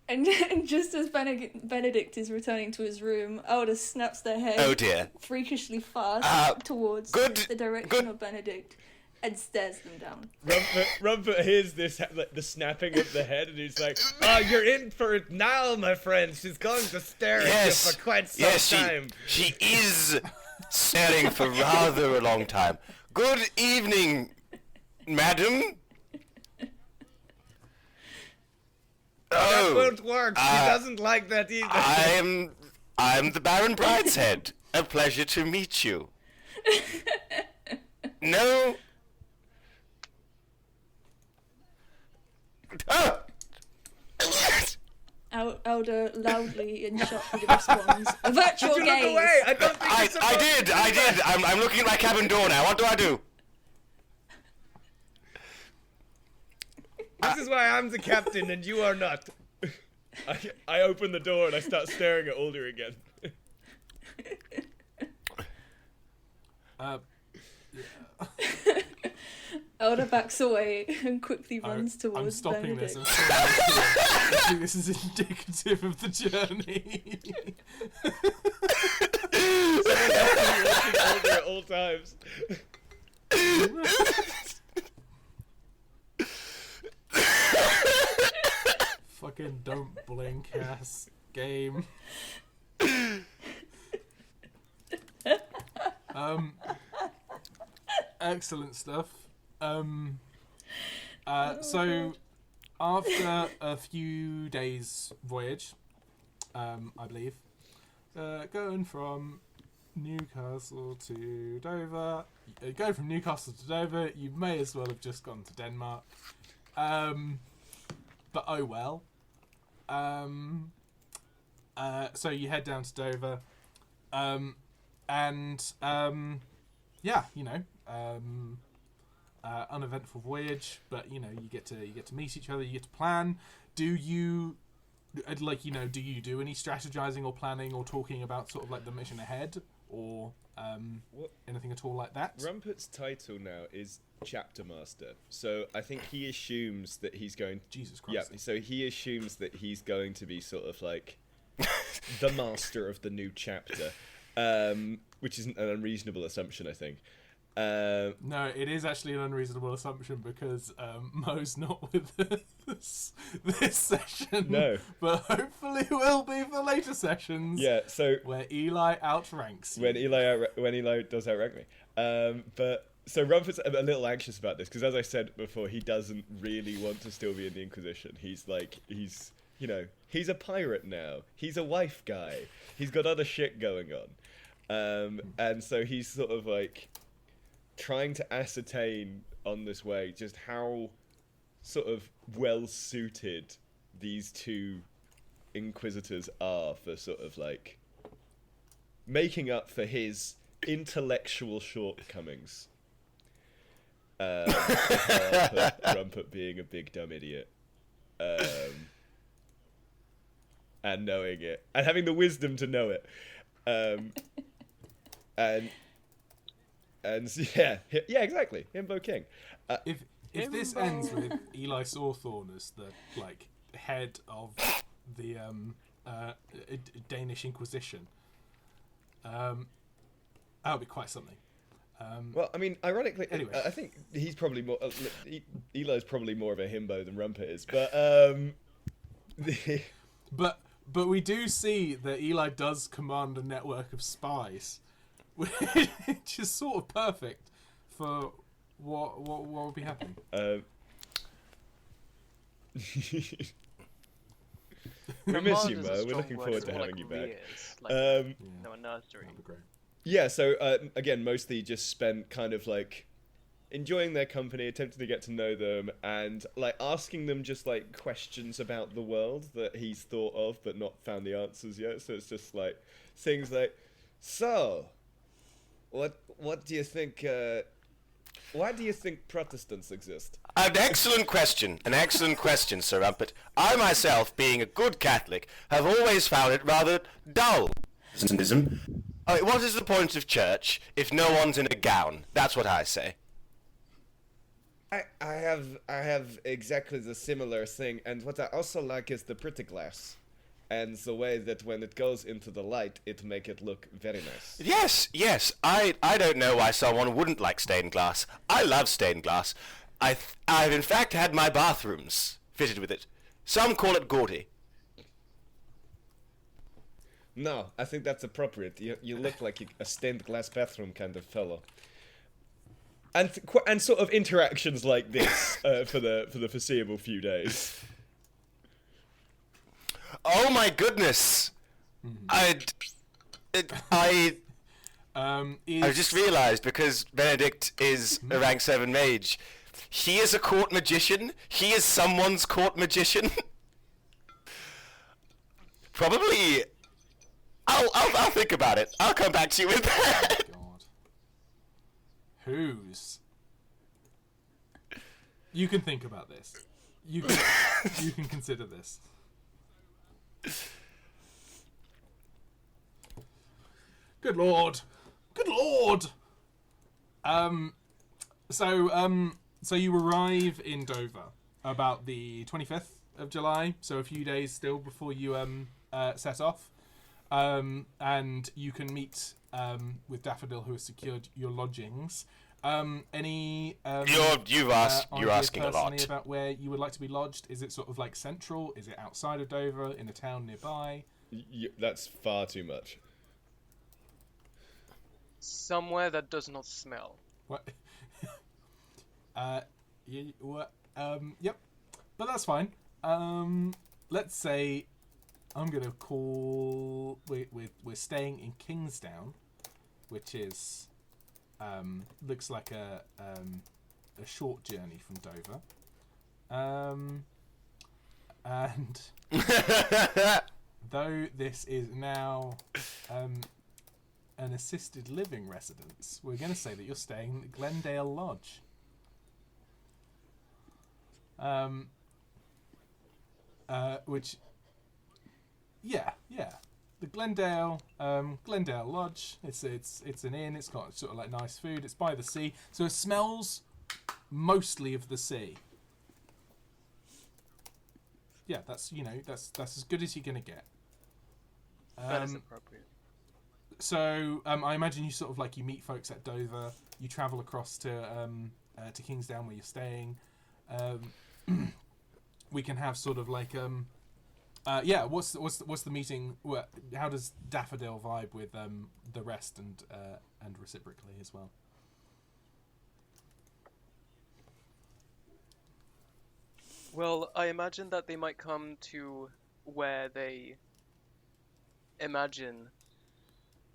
And just as Benedict is returning to his room, Alder snaps their head Oh dear. freakishly fast towards good- the direction good- of Benedict. and stares them down. Rumpert hears this, like, the snapping of the head, and he's like, "Oh, you're in for it now, my friend. She's going to stare at you for quite some time." She is staring for rather a long time. Good evening, madam. That won't work. He doesn't like that either. I'm the Baron Brideshead. A pleasure to meet you. No. Alder loudly and sharply responds, "A virtual Did you gaze." look away? I don't think you're I supposed did. I'm looking at my cabin door now. What do I do? This is why I'm the captain and you are not. I open the door and I start staring at Alder again. Alder backs away and quickly runs I'm towards stopping Benedict. this. I think this is indicative of the journey. Watching Alder at all times. Fucking don't blink ass game. Excellent stuff. So after a few days voyage, I believe, going from Newcastle to Dover, you may as well have just gone to Denmark. But oh well. So you head down to Dover, yeah, you know, uneventful voyage, but you know, you get to meet each other, you get to plan. Do you do any strategizing or planning or talking about sort of like the mission ahead, or anything at all like that? Rumpert's title now is Chapter Master, so I think he assumes that he's going. Jesus Christ. Yeah, so he assumes that he's going to be sort of like the master of the new chapter, which isn't an unreasonable assumption, I think. No, it is actually an unreasonable assumption because Mo's not with this session. No. But hopefully will be for later sessions. Yeah, so where Eli outranks you. when Eli does outrank me. But so Rumpert's a little anxious about this because, as I said before, he doesn't really want to still be in the Inquisition. He's a pirate now. He's a wife guy. He's got other shit going on. And so he's sort of like trying to ascertain on this way just how sort of well suited these two inquisitors are for sort of like making up for his intellectual shortcomings. Rumpert being a big dumb idiot, and knowing it and having the wisdom to know it, and yeah, exactly. Himbo King. If this ends with Eli Sawthorne as the like head of the Danish Inquisition, that would be quite something. Well, I mean, ironically, anyway. I think he's probably more. Eli's probably more of a himbo than Rumpert is, but But we do see that Eli does command a network of spies, which is sort of perfect for what will be happening. We miss you, Mo. We're looking forward to having you back. Like, a nursery. That'd be great. Yeah, so again, mostly just spent kind of like enjoying their company, attempting to get to know them, and like asking them just like questions about the world that he's thought of but not found the answers yet. So it's just like things like, so what do you think? Why do you think Protestants exist? An excellent question, Sir Rumpert. I myself, being a good Catholic, have always found it rather dull. What is the point of church if no one's in a gown? That's what I say. I have exactly the similar thing, and what I also like is the pretty glass. and the way that when it goes into the light, it make it look very nice. Yes. I don't know why someone wouldn't like stained glass. I love stained glass. I've in fact had my bathrooms fitted with it. Some call it gaudy. No, I think that's appropriate. You look like a stained glass bathroom kind of fellow. And sort of interactions like this for the foreseeable few days. Oh my goodness! I just realised, because Benedict is a rank 7 mage, he is a court magician. He is someone's court magician. Probably. I'll think about it. I'll come back to you with that. God. Whose? You can think about this. You can consider this. Good lord. Good lord. So you arrive in Dover about the 25th of July, so a few days still before you set off. And you can meet with Daffodil, who has secured your lodgings. You're asking a lot about where you would like to be lodged. Is it sort of like central? Is it outside of Dover, in a town nearby? That's far too much. Somewhere that does not smell. What? Yep, but that's fine. Let's say I'm gonna call. We're staying in Kingsdown, which is looks like a short journey from Dover. And though this is now an assisted living residence, we're going to say that you're staying at Glendale Lodge. Which, yeah, the Glendale Lodge. It's an inn. It's got sort of like nice food. It's by the sea, so it smells mostly of the sea. Yeah, that's as good as you're gonna get. That is appropriate. So I imagine you sort of like you meet folks at Dover. You travel across to Kingsdown where you're staying. We can have sort of like what's the meeting? How does Daffodil vibe with the rest and reciprocally as well? Well, I imagine that they might come to where they imagine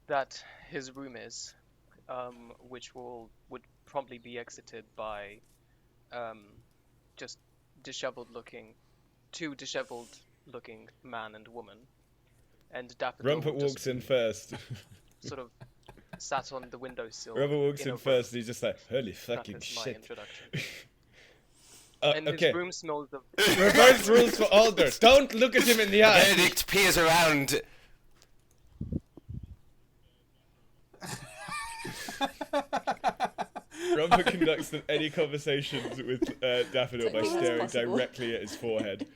that his room is, which would probably be exited by just two disheveled looking man and woman, and Daffodil Rumpert walks in first. Sort of sat on the windowsill. Rumpert walks in first. He's just like, holy fucking that is shit. my introduction. And okay. his room smells of... Reverse rules for Alder. Don't look at him in the eye. Benedict peers around. Rumpert conducts any conversations with Daffodil by staring directly at his forehead.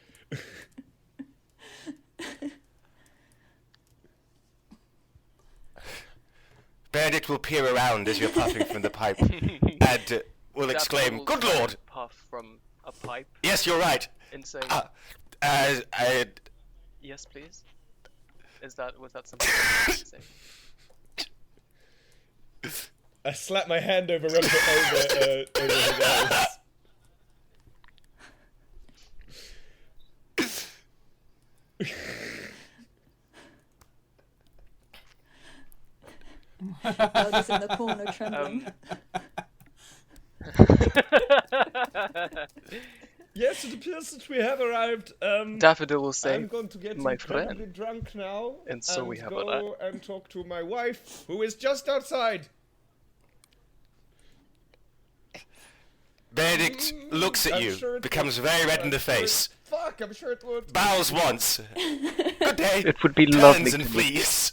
Benedict will peer around as you're puffing from the pipe and will exclaim, "Good lord!" Puff from a pipe. Yes, you're right. And say, yes, please. Was that something you wanted to say? I slap my hand over Rumpert over his eyes. Alder's in the corner trembling. Yes, it appears that we have arrived. Daffodil will say, I'm going to get my incredibly friend. drunk now, And so we have go and talk to my wife, who is just outside. Benedict looks at I'm you, sure it becomes would. very red in the face, Fuck, I'm sure it would. bows once. Good day. It would be Turns lovely and to flees.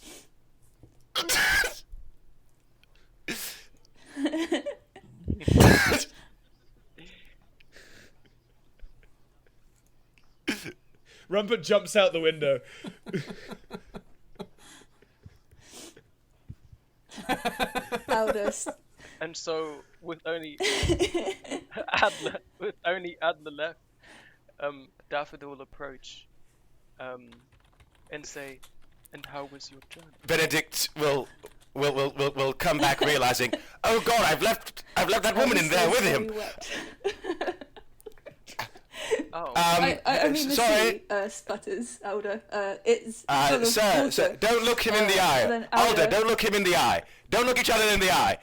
Rumpert jumps out the window. Alder. And so, with only Adler left, Daffodil will approach, and say, "And how was your journey?" Benedict will come back realizing, oh God, I've left that woman in there with him. Oh, I mean, the sorry. sea sputters, Alder. It's full of Sir, water. don't look him in the eye. and then Alder, Alder- don't look him in the eye. Don't look each other in the eye.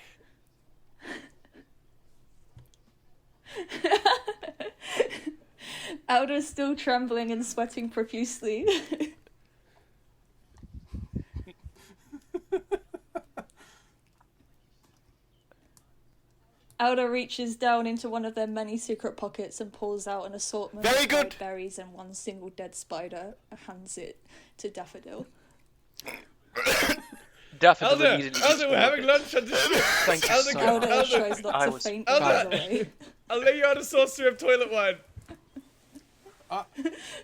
Alder's still trembling and sweating profusely. Alder reaches down into one of their many secret pockets and pulls out an assortment Very of good. dried berries and one single dead spider, and hands it to Daffodil. Daffodil Alder, immediately Alder, we're just having lunch at the Thank you Alder, so come- much. Alder Alder, tries not I to was faint Alder. and runs away. I'll lay you out a saucer of toilet wine.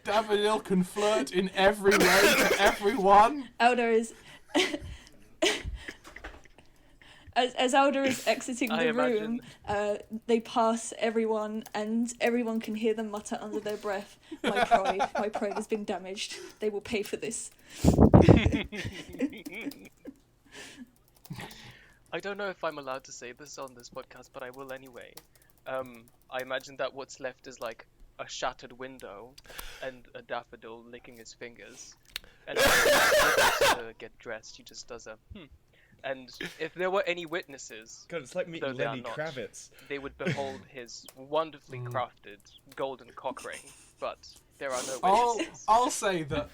Daffodil can flirt in every way to everyone. Alder is... As Alder is exiting I the room, imagine- they pass everyone, and everyone can hear them mutter under their breath, my pride has been damaged. They will pay for this. I don't know if I'm allowed to say this on this podcast, but I will anyway. I imagine that what's left is like a shattered window and a Daffodil licking his fingers. And when he goes to get dressed, he just does a And if there were any witnesses, God, it's like meeting Though they are Lenny not. Kravitz. they would behold his wonderfully crafted golden cock ring. But there are no witnesses. I'll say that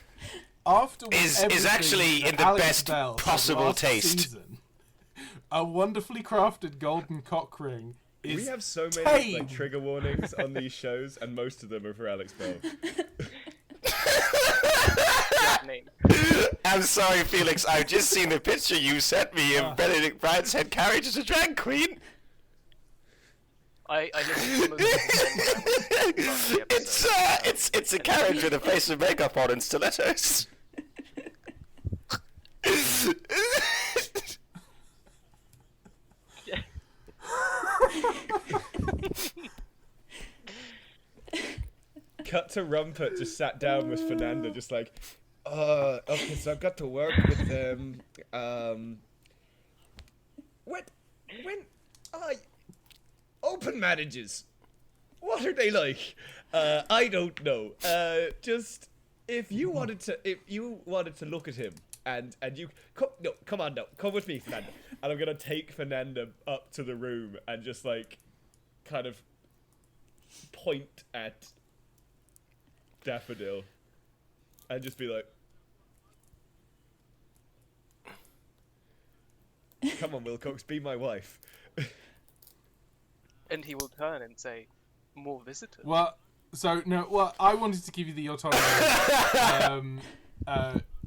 after Is everything actually that in the Alex best Bell said possible last taste. season, a wonderfully crafted golden cock ring is We have so many tame. like trigger warnings on these shows, and most of them are for Alex Bell. That name. I'm sorry, Felix. I've just seen the picture you sent me of Benedict Brideshead carriage as a drag queen. I listened to some of it when I was the episode. It's a carriage with a face of makeup on and stilettos. Cut to Rumpert just sat down with Fernanda, just like, okay, so I've got to work with when open marriages, what are they like? I don't know. Just if you wanted to look at him and you come on, come with me, Fernanda, and I'm gonna take Fernanda up to the room and just like kind of point at Daffodil and just be like, come on, Wilcox, be my wife. And he will turn and say, "More visitors." Well, I wanted to give you the autonomy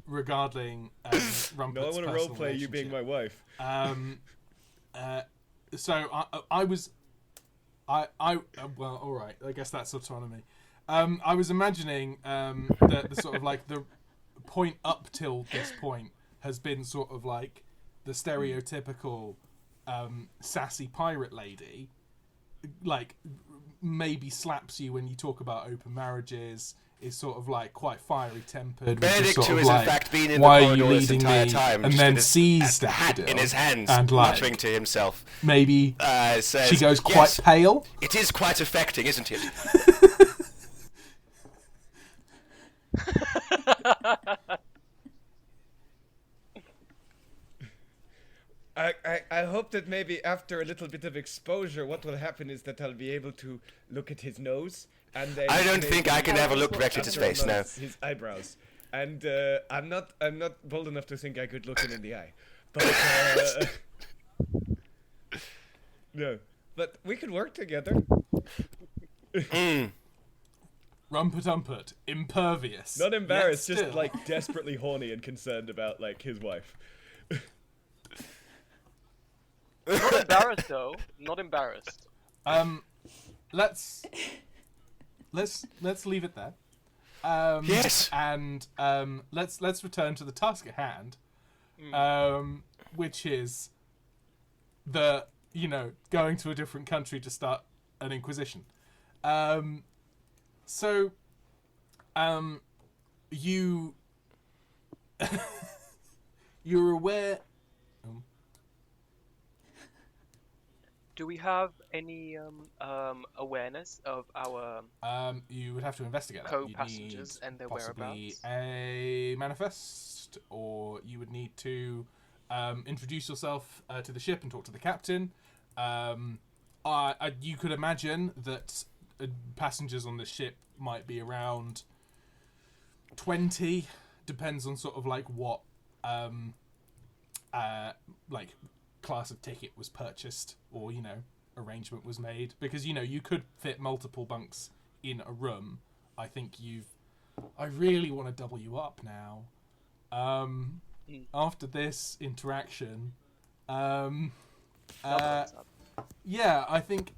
regarding Rumpert's No, I want to personal roleplay you being my relationship. wife. So I was, well, all right. I guess that's autonomy. I was imagining that the sort of like the point up till this point has been sort of like the stereotypical sassy pirate lady, like maybe slaps you when you talk about open marriages, is sort of like quite fiery tempered. Benedict, sort who of has like, in fact been in the why are you corridor this leading entire me? time, And just then with his sees hat Daffodil in his hands, and like muttering to himself. maybe Says, she goes quite "Yes, pale. It is quite affecting, isn't it?" I hope that maybe after a little bit of exposure, what will happen is that I'll be able to look at his nose, and then I don't think I can ever look That's directly what at his I'm face now. his eyebrows. And I'm not bold enough to think I could look him in the eye, but no. But we could work together. Rumpert, impervious. Not embarrassed, Yet just still. like desperately horny and concerned about like his wife. Not embarrassed though. Not embarrassed. Let's leave it there. Yes. And let's return to the task at hand, which is going to a different country to start an Inquisition. You you're aware. Do we have any awareness of our You would have to investigate that. co-passengers You'd need and their possibly whereabouts? a manifest, or you would need to introduce yourself to the ship and talk to the captain. You could imagine that passengers on the ship might be around 20. Depends on sort of like what like class of ticket was purchased, or arrangement was made, because you could fit multiple bunks in a room. I really want to double you up now after this interaction. Yeah, I think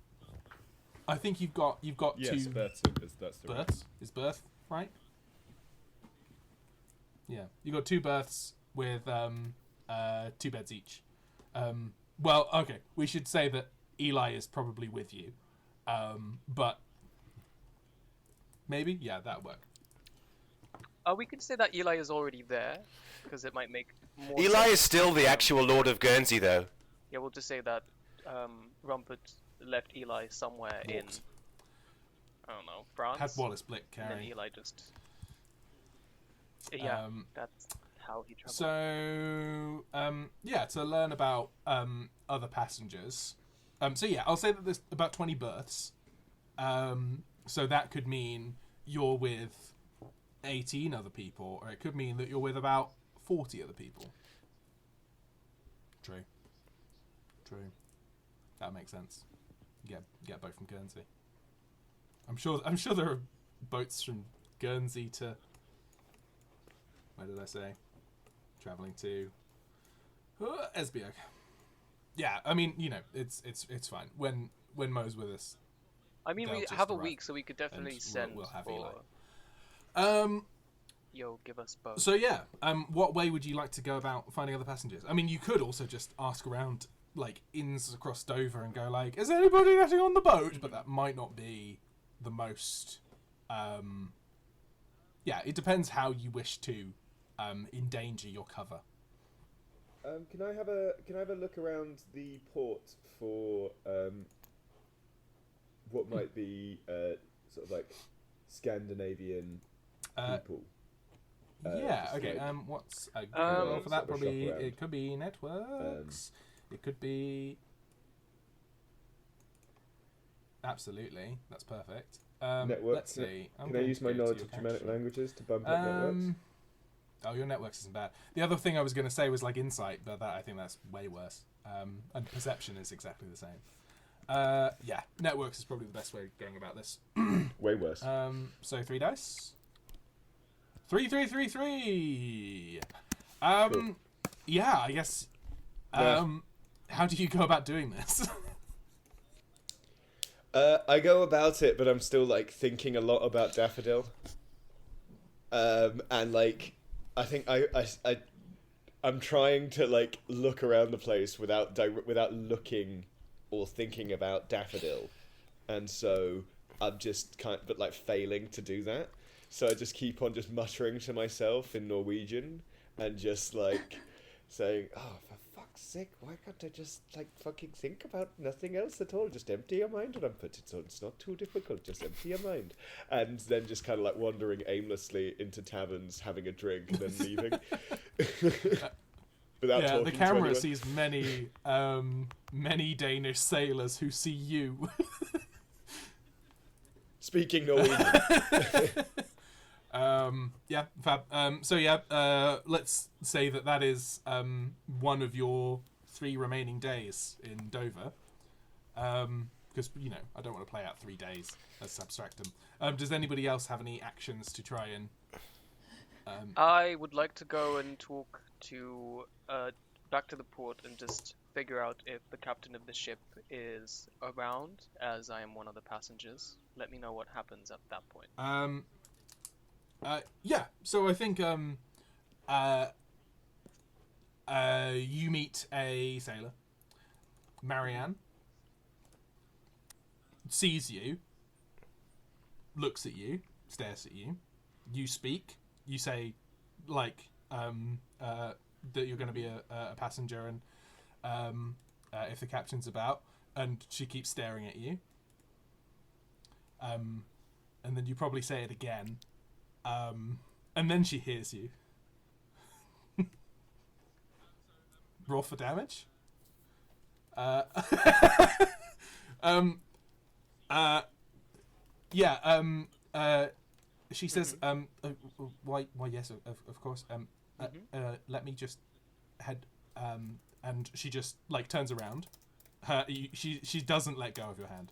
you've got Yes, two that's the berths. Is berth right? Yeah, you got 2 berths with 2 beds each. Well, okay, we should say that Eli is probably with you, but maybe that'll work. We could say that Eli is already there, because it might make more Eli sense. is still the actual Lord of Guernsey, though. Yeah, we'll just say that Rumpert left Eli somewhere in, Walked. I don't know, France. Had Wallace Blick and then carry. Eli just... Yeah, that's how he traveled. So, to learn about other passengers. I'll say that there's about 20 berths. So that could mean you're with 18 other people, or it could mean that you're with about 40 other people. True. That makes sense. Get a boat from Guernsey. I'm sure there are boats from Guernsey to... Where did I say? Traveling to Esbjerg. Yeah, I mean, it's fine. When Mo's with us, I mean, they'll we just have a arrive, week, so we could definitely and send we'll have for... Eli. Yo, give us both. So what way would you like to go about finding other passengers? I mean, you could also just ask around, like, inns across Dover and go, like, is anybody getting on the boat? But that might not be the most... it depends how you wish to endanger your cover. Can I have a look around the port for what might be sort of like Scandinavian people? Okay. Like, What's a good role for that? sort of Probably shop around. it could be networks. It could be. Absolutely, that's perfect. Networks. Let's see. Can I use my knowledge of Germanic languages to bump up networks? Oh, your networks isn't bad. The other thing I was going to say was like insight, but I think that's way worse. And perception is exactly the same. Networks is probably the best way of going about this. Way worse. So 3 dice. 3, 3, 3, 3. Cool. Yeah, I guess. How do you go about doing this? I go about it, but I'm still like thinking a lot about Daffodil. And like, I think I'm trying to like look around the place without looking or thinking about Daffodil, and so I'm just failing to do that. So I just keep on just muttering to myself in Norwegian and just like saying, "Oh, for fuck's sake, why can't I just like fucking think about nothing else at all? Just empty your mind, Rumpert. It's not too difficult. Just empty your mind." And then just kind of like wandering aimlessly into taverns, having a drink, and then leaving. Without talking the to camera anyone. sees many Danish sailors who see you. Speaking Norwegian. Fab. Let's say that is one of your 3 remaining days in Dover. Because, I don't want to play out 3 days. Let's abstract them. Does anybody else have any actions to try and... I would like to go and talk to back to the port and just figure out if the captain of the ship is around, as I am one of the passengers. Let me know what happens at that point. Yeah. So I think you meet a sailor. Marianne sees you, looks at you, stares at you. You speak. You say, like, that you're going to be a passenger, and if the captain's about, and she keeps staring at you. And then you probably say it again, and then she hears you. Roll for damage. She says, why, yes, of course. Let me just head, and she just, like, turns around. She doesn't let go of your hand,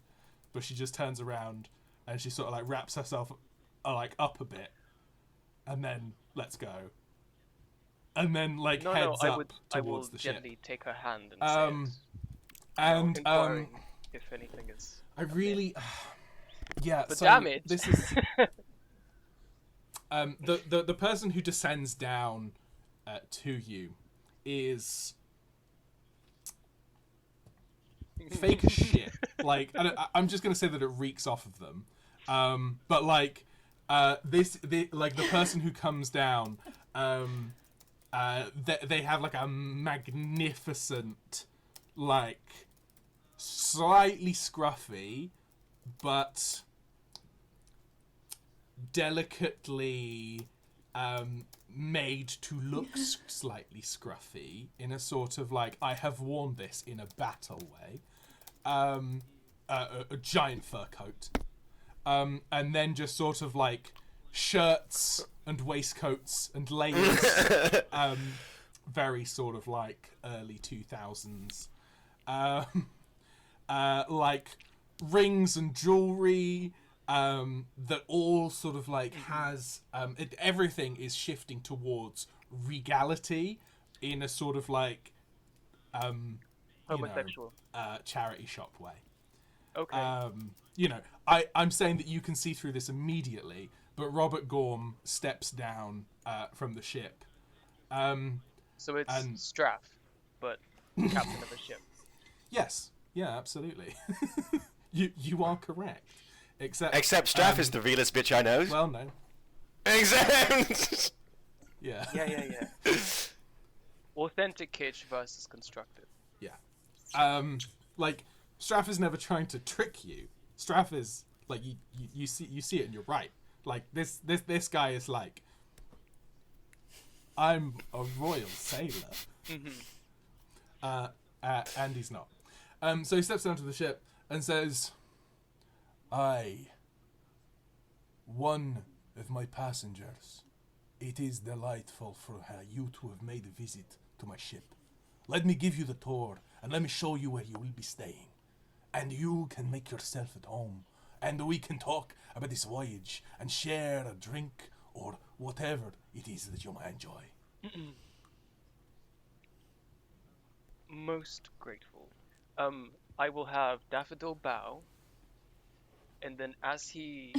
but she just turns around, and she sort of, like, wraps herself, like, up a bit, and then lets go. And then, like, heads up towards the ship. I will gently take her hand and say it. Inquiring if anything is... I really... yeah, but so damage. This is... the person who descends down to you is fake as shit. Like, I'm just gonna say that it reeks off of them. But like, the person who comes down, they have like a magnificent, like, slightly scruffy, but delicately made to look slightly scruffy in a sort of like, I have worn this in a battle way, a giant fur coat, and then just sort of like shirts and waistcoats and layers, very sort of like early 2000s, like rings and jewelry, that all sort of like has everything is shifting towards regality in a sort of like homosexual charity shop way. Okay. I'm saying that you can see through this immediately, but Robert Gorm steps down from the ship. So it's Straff, but captain of a ship. Yes. Yeah, absolutely. You are correct. Except Straff is the realest bitch I know. Well, no. Except... Yeah. Yeah. Authentic kitsch versus constructed. Yeah. Like, Straff is never trying to trick you. Straff is like, you see it and you're right. Like, this guy is like, I'm a royal sailor. And he's not. So he steps down to the ship and says, one of my passengers. It is delightful for you to have made a visit to my ship. Let me give you the tour, and let me show you where you will be staying. And you can make yourself at home, and we can talk about this voyage, and share a drink, or whatever it is that you might enjoy. Most grateful. I will have Daffodil bow, and then as he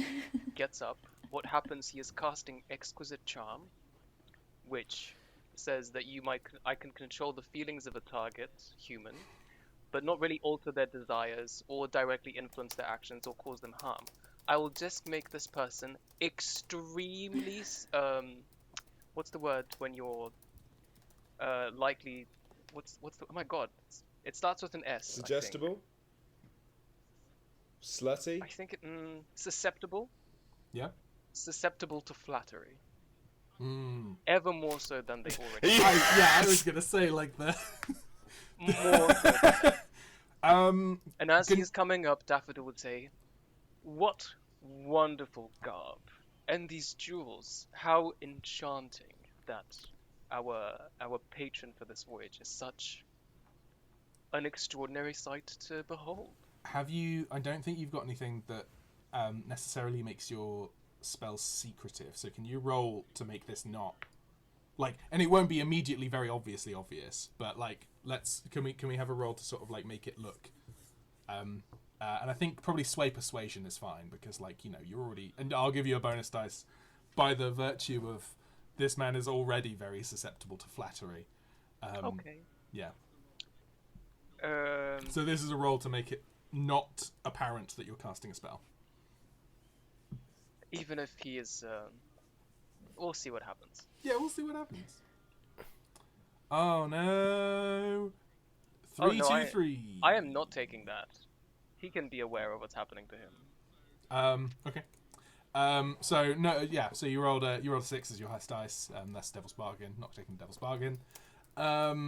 gets up, what happens, he is casting Exquisite Charm, which says that I can control the feelings of a target, human, but not really alter their desires or directly influence their actions or cause them harm. I will just make this person extremely, what's the word when you're likely, what's the, oh my god, it starts with an S. Suggestible? Slutty? I think susceptible. Yeah. Susceptible to flattery. Ever more so than they already I was gonna say like that. More so. And as he's coming up, Daffodil would say, "What wonderful garb, and these jewels, how enchanting that our patron for this voyage is such an extraordinary sight to behold." I don't think you've got anything that necessarily makes your spells secretive, so can you roll to make this not like, and it won't be immediately very obviously obvious, but like, can we have a roll to sort of like make it look and I think probably sway persuasion is fine, because like, you're already, and I'll give you a bonus dice by the virtue of this man is already very susceptible to flattery. Okay. Yeah. Um, So this is a roll to make it not apparent that you're casting a spell. even if he is, we'll see what happens. Yeah, we'll see what happens. Oh no! Oh, Three, no, two, three. I am not taking that. He can be aware of what's happening to him. Okay. So no, yeah. So you rolled a 6 as your highest dice. That's Devil's Bargain. Not taking Devil's Bargain. What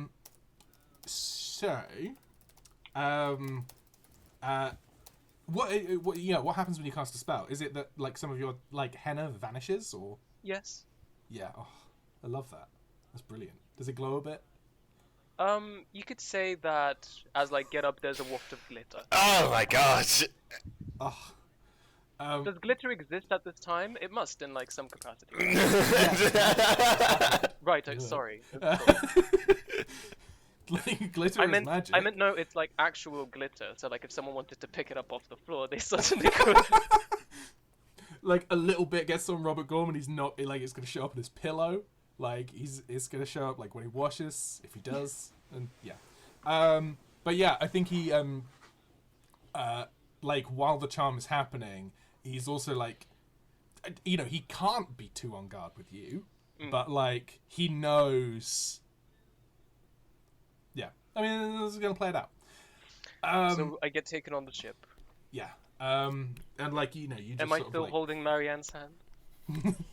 happens when you cast a spell? Is it that like some of your like henna vanishes, or? Yes. Yeah. Oh, I love that. That's brilliant. Does it glow a bit? You could say that as like get up, there's a waft of glitter. Oh my god! Oh. Does glitter exist at this time? It must in like some capacity. Right. Sorry. Like, glitter is magic. I meant no. It's like actual glitter. So like if someone wanted to pick it up off the floor, they certainly could. Like a little bit gets on Robert Gorman, he's not like it's gonna show up on his pillow. Like it's gonna show up like when he washes, if he does, and yeah. But yeah, I think he like while the charm is happening, he's also like, you know, he can't be too on guard with you, but like he knows. Yeah, I mean, this is gonna play it out. So I get taken on the ship. Yeah, and like you know, you just Am I sort of, still like... holding Marianne's hand?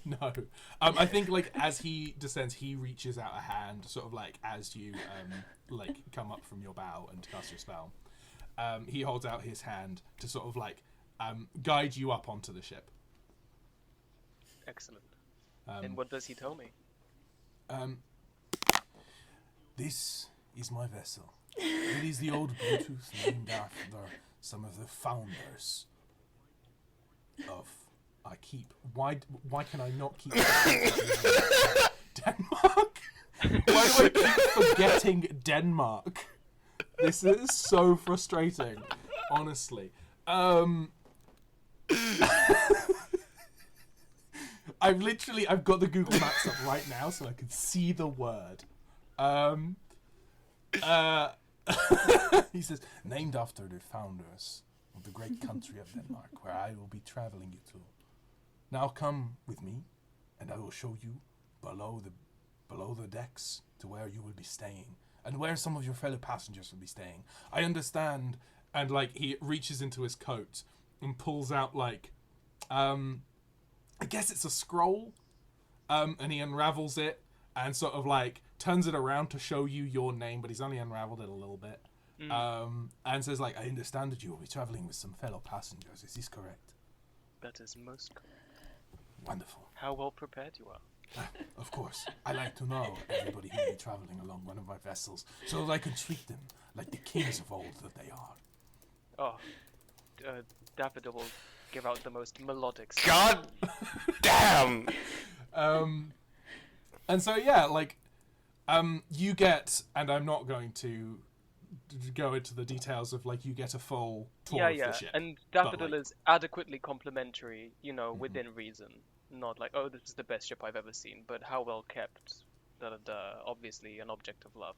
No. I think like as he descends, he reaches out a hand, sort of like as you like come up from your bow and cast your spell. He holds out his hand to sort of like guide you up onto the ship. Excellent. And what does he tell me? This is my vessel. It is the old Bluetooth named after some of the founders of. Why can I not keep Denmark? Why do I keep forgetting Denmark? This is so frustrating, honestly. I've got the Google Maps up right now so I can see the word. He says, named after the founders of the great country of Denmark, where I will be traveling you to. Now come with me, and I will show you below the decks to where you will be staying, and where some of your fellow passengers will be staying. I understand. And like he reaches into his coat and pulls out like, I guess it's a scroll, and he unravels it and sort of like turns it around to show you your name, but he's only unraveled it a little bit, and says like, I understand that you will be traveling with some fellow passengers. Is this correct? That is most correct. Wonderful. How well prepared you are. Of course. I like to know everybody who will be traveling along one of my vessels so that I can treat them like the kings of old that they are. Oh, Daffodil will give out the most melodic. God damn! And so, yeah, like, you get, and I'm not going to go into the details of, like, you get a full tour of the ship. And Daffodil like, is adequately complimentary, you know, within reason. Not like, oh, this is the best ship I've ever seen, but how well kept. Obviously an object of love.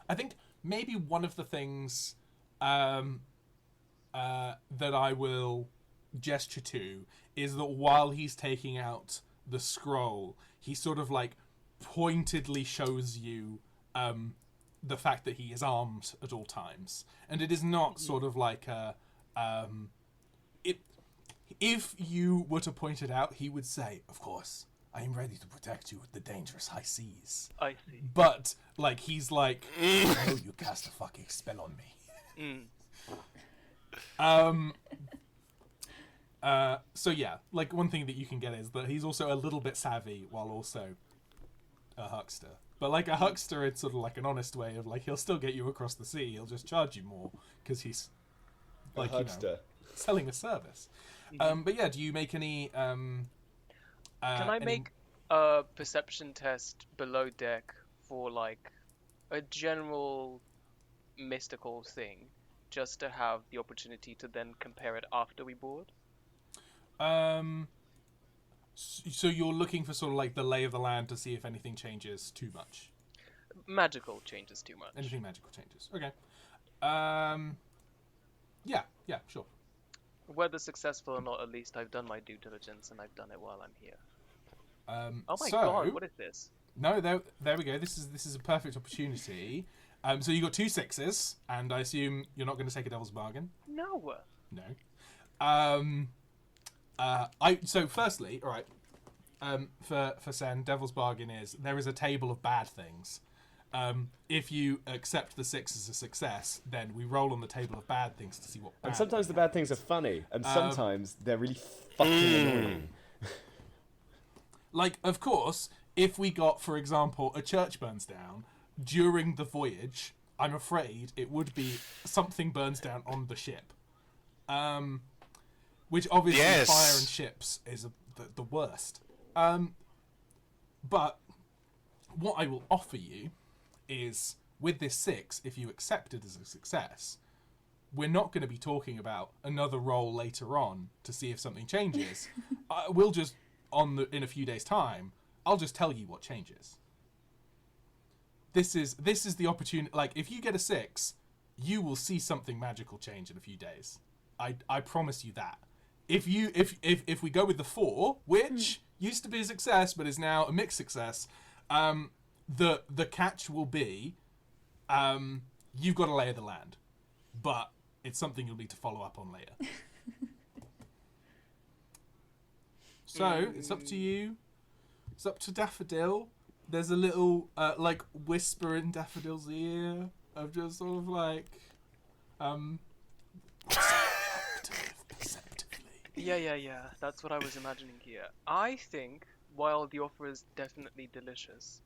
I think maybe one of the things that I will gesture to is that while he's taking out the scroll, he sort of like pointedly shows you the fact that he is armed at all times, and it is not sort of like a if you were to point it out, he would say, of course, I am ready to protect you with the dangerous high seas. I see. But like he's like, I know you cast a fucking spell on me. So yeah, like one thing that you can get is that he's also a little bit savvy while also a huckster. But like a huckster, it's sort of like an honest way of like, he'll still get you across the sea. He'll just charge you more because he's like, you know, selling a service. But yeah, do you make any, Can I make a perception test below deck for like a general mystical thing, just to have the opportunity to then compare it after we board? So you're looking for sort of like the lay of the land to see if anything changes too much. Magical changes too much. Anything magical changes. Okay. Yeah, sure. Whether successful or not, at least I've done my due diligence and I've done it while I'm here. Oh my god, what is this? No, there we go. This is a perfect opportunity. So you got 2 6s, and I assume you're not going to take a devil's bargain. No. No. So firstly, all right. For Sen, devil's bargain is there is a table of bad things. If you accept the 6 as a success, then we roll on the table of bad things to see what. And sometimes the bad things are funny, and sometimes they're really fucking annoying. Like, of course, if we got, for example, a church burns down during the voyage, I'm afraid it would be something burns down on the ship. Which obviously fire and ships is the worst. But what I will offer you is, with this 6, if you accept it as a success, we're not going to be talking about another roll later on to see if something changes. We'll just, in a few days' time, I'll just tell you what changes. This is the opportunity. Like, if you get a 6, you will see something magical change in a few days. I promise you that. If we go with the 4, which used to be a success but is now a mixed success, the catch will be you've got to lay the land, but it's something you'll need to follow up on later. So it's up to you. It's up to Daffodil. There's a little like whisper in Daffodil's ear of just sort of like Yeah. That's what I was imagining here. I think, while the offer is definitely delicious,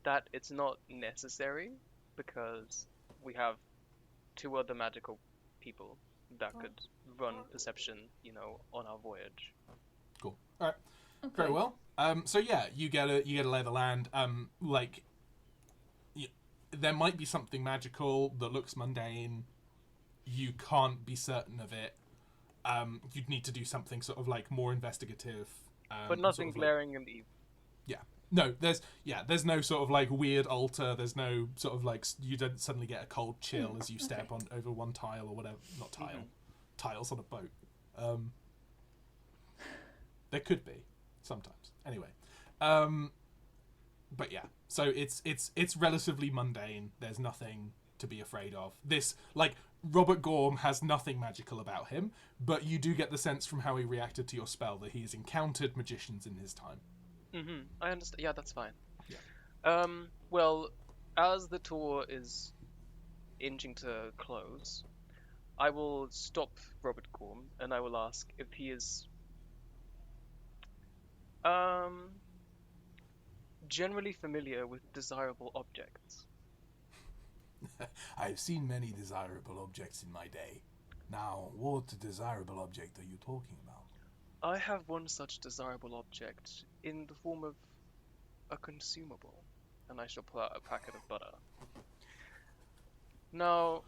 that it's not necessary, because we have 2 other magical people that could run perception, on our voyage. Cool. All right. Okay. Very well. So yeah, you get a lay of the land. There might be something magical that looks mundane. You can't be certain of it. You'd need to do something sort of like more investigative. But nothing sort of glaring and evil. Yeah. No, there's no sort of like weird altar. There's no sort of like you don't suddenly get a cold chill as you step on over one tile or whatever. Not tile, tiles on a boat. There could be sometimes. Anyway, but yeah. So it's relatively mundane. There's nothing to be afraid of. This, like, Robert Gorm has nothing magical about him, but you do get the sense from how he reacted to your spell that he has encountered magicians in his time. I understand. Yeah, that's fine. Yeah. Well, as the tour is inching to close, I will stop Robert Gorm and I will ask if he is generally familiar with desirable objects. I've seen many desirable objects in my day. Now, what desirable object are you talking about? I have one such desirable object in the form of a consumable, and I shall pull out a packet of butter. Now,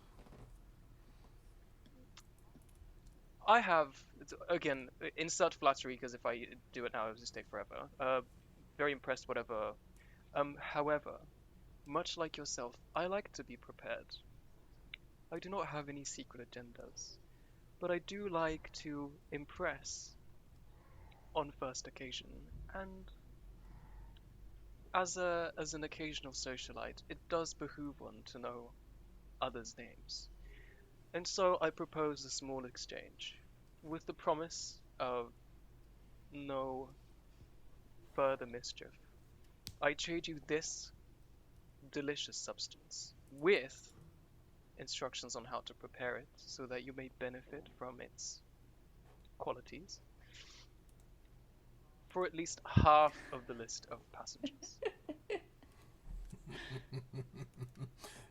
I have, again, insert flattery, because if I do it now, it will just take forever. Very impressed, whatever. However, much like yourself, I like to be prepared. I do not have any secret agendas, but I do like to impress on first occasion, and as an occasional socialite, it does behoove one to know others' names. And so I propose a small exchange, with the promise of no further mischief. I trade you this delicious substance, with instructions on how to prepare it, so that you may benefit from its qualities, for at least half of the list of passengers.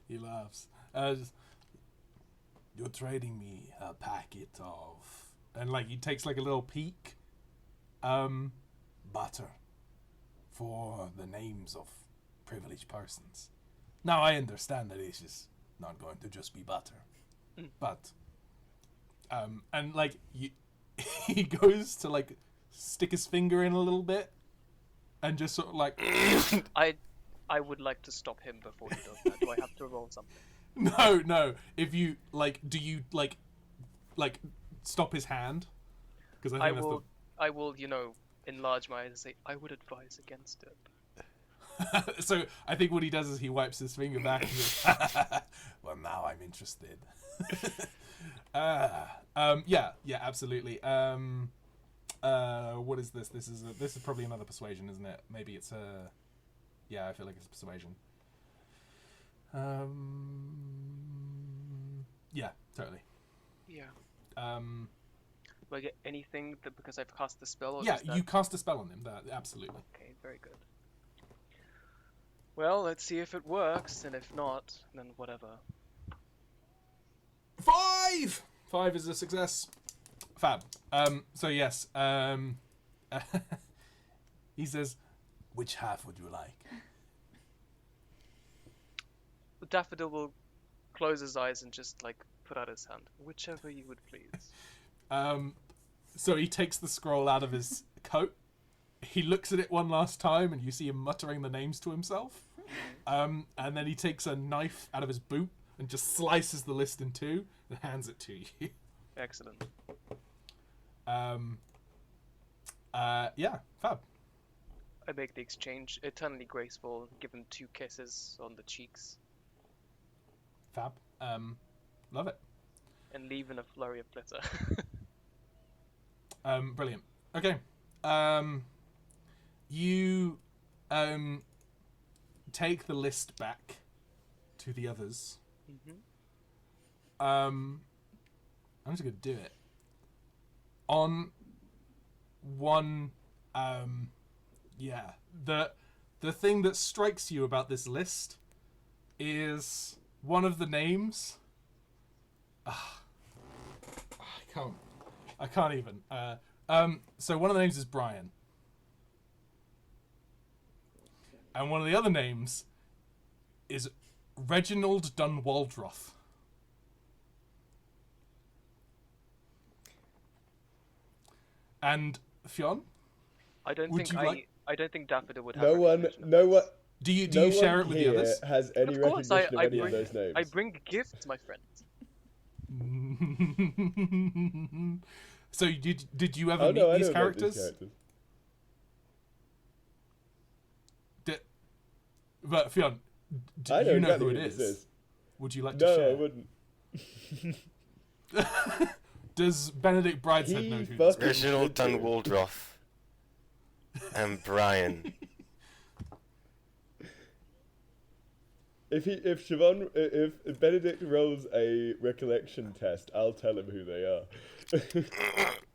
He laughs. You're trading me a packet of... And, like, he takes, like, a little peek. Butter. For the names of privileged persons. Now, I understand that this is not going to just be butter. But... and, like, he goes to, like, stick his finger in a little bit and just sort of like... I would like to stop him before he does that. Do I have to roll something? No. If you, like, do you, like stop his hand? Because I think I will, enlarge my eyes and say, I would advise against it. So I think what he does is he wipes his finger back and goes, well, now I'm interested. Yeah, absolutely. What is this? This is probably another persuasion, isn't it? Maybe it's a... Yeah, I feel like it's persuasion. Yeah, totally. Yeah. Do I get anything because I've cast the spell? Or yeah, you cast a spell on him. Absolutely. Okay, very good. Well, let's see if it works, and if not, then whatever. 5! 5 is a success. Fab. So yes. He says, which half would you like? Daffodil will close his eyes and just, put out his hand. Whichever you would please. So he takes the scroll out of his coat. He looks at it one last time, and you see him muttering the names to himself. And then he takes a knife out of his boot and just slices the list in two and hands it to you. Excellent. Yeah, fab. I make the exchange eternally graceful, give him 2 kisses on the cheeks. Fab. Love it. And leave in a flurry of glitter. Brilliant. Okay. You take the list back to the others. Mm-hmm. I'm just gonna do it on one. Yeah, the thing that strikes you about this list is one of the names. I can't even. So one of the names is Brian. And one of the other names is Reginald Dunwaldroth. And Fionn? I don't think Daffodil would have No one. Do you share it with the others? Has any Of course, recognition of any of those names? I bring gifts, my friend. So did you ever meet these characters? But Fionn, do you know who it is? Would you like to share? No, I wouldn't. Does Benedict Brideshead know who this is? Reginald Dunwaldroth and Brian. If Benedict rolls a recollection test, I'll tell him who they are.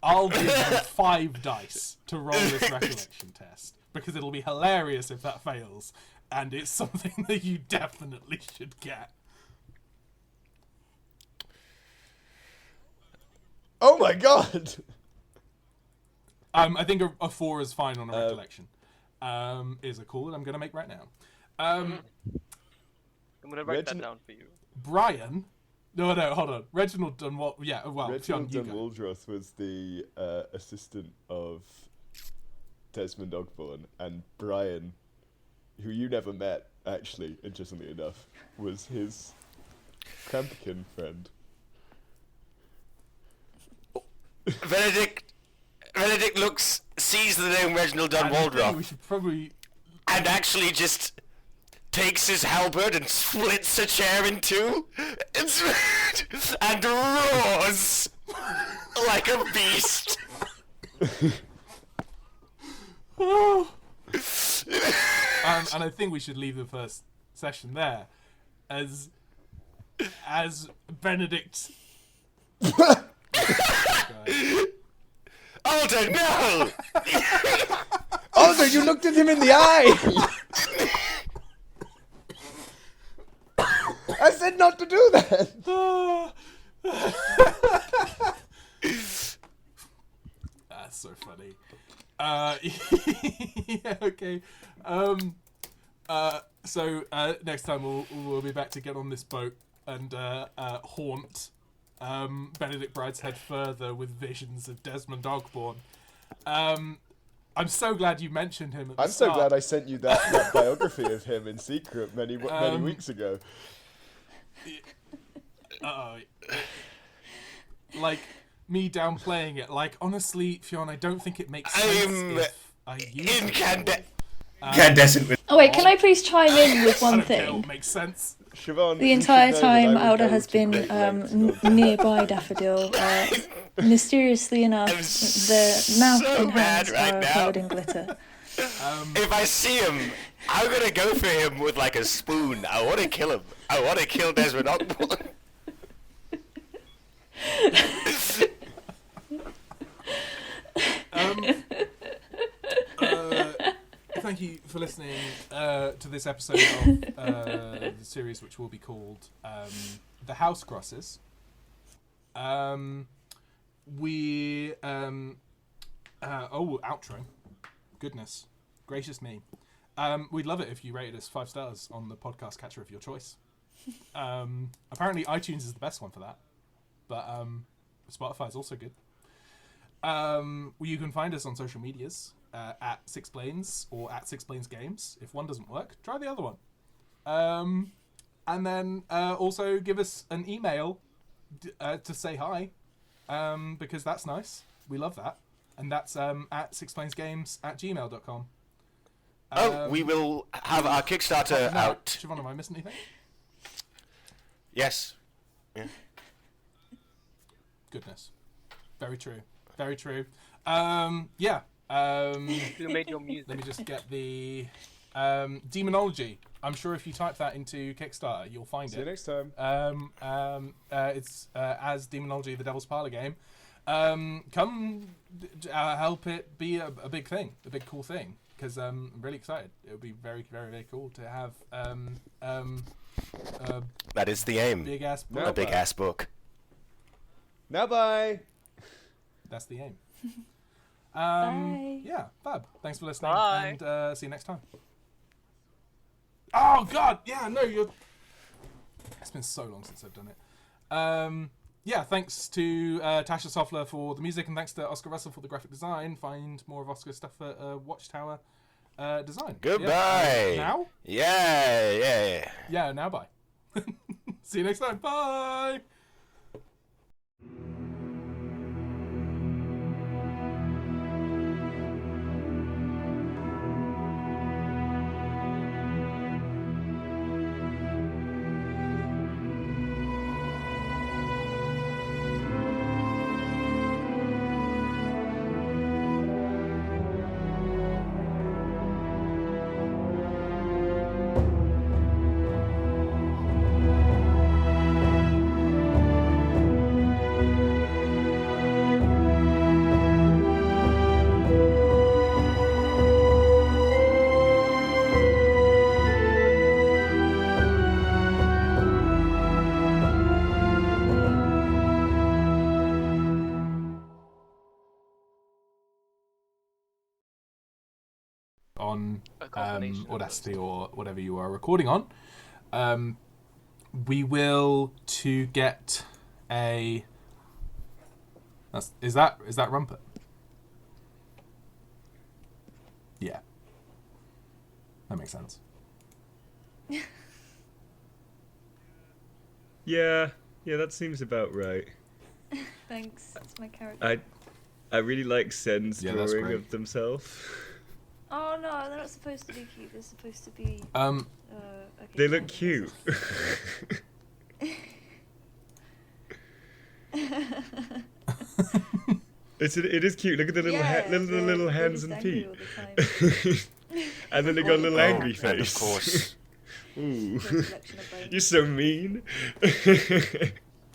I'll give him 5 dice to roll this recollection test because it'll be hilarious if that fails, and it's something that you definitely should get. Oh my god! I think a 4 is fine on a recollection. Is a call that I'm going to make right now. I'm going to write that down for you. Brian? No, hold on. Reginald Dunwald... Yeah, well, Reginald Fionn, you go. Dunwaldroth was the assistant of Desmond Ogborn, and Brian, who you never met, actually, interestingly enough, was his Crampican friend. Benedict sees the name Reginald I think we Dunwaldroth should probably... and actually just takes his halberd and splits a chair in two and roars like a beast. And I think we should leave the first session there, as Benedict. Alder, no! Alder, you looked at him in the eye! I said not to do that! That's so funny. Yeah, okay. So next time we'll be back to get on this boat and haunt Benedict Brideshead further with visions of Desmond Ogborn. I'm so glad you mentioned him. At the I'm so start. glad I sent you that biography of him in secret many weeks ago. Like me downplaying it. Like honestly, Fionn, I don't think it makes sense if I use Incandescent with. Oh wait, can I please chime in with one I don't care thing? what makes sense. Siobhan, The you entire should know that I time, will Alder go has to been great lengths in order to- nearby Daffodil. Mysteriously enough, I'm the mouth so and hands mad right are now. covered in glitter. If I see him, I'm gonna go for him with like a spoon. I want to kill him. I want to kill Desmond Ogborn. Thank you for listening to this episode of the series, which will be called The House Crosses. Outro. Goodness. Gracious me. We'd love it if you rated us 5 stars on the podcast catcher of your choice. Apparently iTunes is the best one for that. But Spotify is also good. You can find us on social medias at Sixplanes or at Sixplanes Games. If one doesn't work, try the other one. And then also give us an email to say hi, because that's nice. We love that. And that's at sixplanesgames@gmail.com. We will have our Kickstarter out. Siobhan, am I missing anything? Yes. Yeah. Goodness. Very true. Very true. Yeah. Who made your music? Let me just get the demonology. I'm sure if you type that into Kickstarter, you'll find See you it. next time. It's as Demonology, the Devil's Parlor game. Come help it be a big thing, a big cool thing, because I'm really excited. It would be very, very, very cool to have That is the aim. big ass book. No. A big ass book. Now bye. That's the aim. Bye. Yeah, fab. Thanks for listening, Bye. and see you next time. Oh God, yeah, no, you're. It's been so long since I've done it. Yeah, thanks to Tasha Sofla for the music, and thanks to Oscar Russell for the graphic design. Find more of Oscar's stuff at Watchtower Design. Goodbye. Yeah. Now? Yeah. Yeah, now bye. See you next time. Bye. On A combination of Audacity or whatever you are recording on, we will to get a. Is that Rumpert? Yeah, that makes sense. Yeah, that seems about right. Thanks. That's my character. I really like Sen's Yeah, that's drawing great. of themselves. Oh no, they're not supposed to be cute. They're supposed to be. Um, Okay, They fine, look that's cute. It is cute. Look at the little little hands and feet. And then they got a little angry face. And of course. Ooh. You're so mean.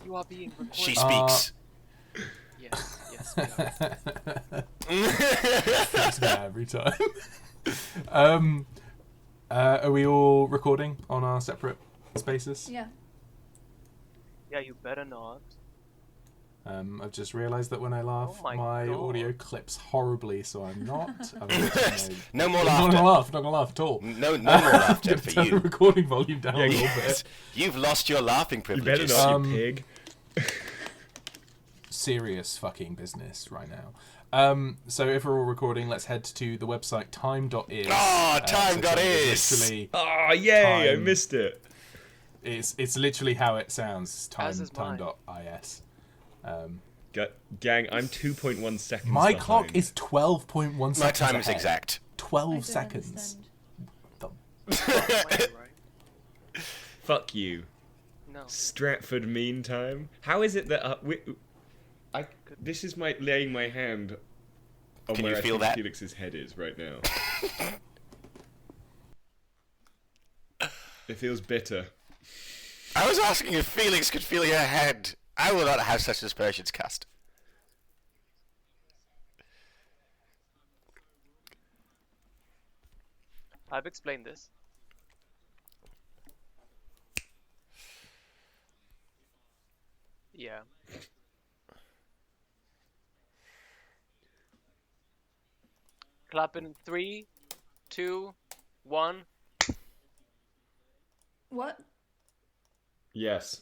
You are being recorded. She speaks. Yes, we are. It's me every time. Are we all recording on our separate spaces? Yeah. Yeah, you better not. I've just realised that when I laugh, Oh my my God. audio clips horribly, so I'm not. No more I'm not laughter. gonna laugh. Not gonna laugh at all. No more laughter for Turn the you. recording volume down a little bit. You've lost your laughing You better privileges. not, you pig. serious fucking business right now. So if we're all recording, let's head to the website time.is. Time.is. Literally, Oh, yay! I Time. missed it. it's literally how it sounds. As is mine. Time.is. Gang, I'm 2.1 seconds My behind. clock is 12.1 seconds. My time is ahead. exact. 12 I don't seconds. understand. Right. Fuck you. No. Stratford meantime. How is it that this is my laying my hand on Can where you I feel think that? Felix's head is right now. It feels bitter. I was asking if Felix could feel your head. I will not have such aspersions cast. I've explained this. Yeah. Clap in 3, 2, 1. What? Yes.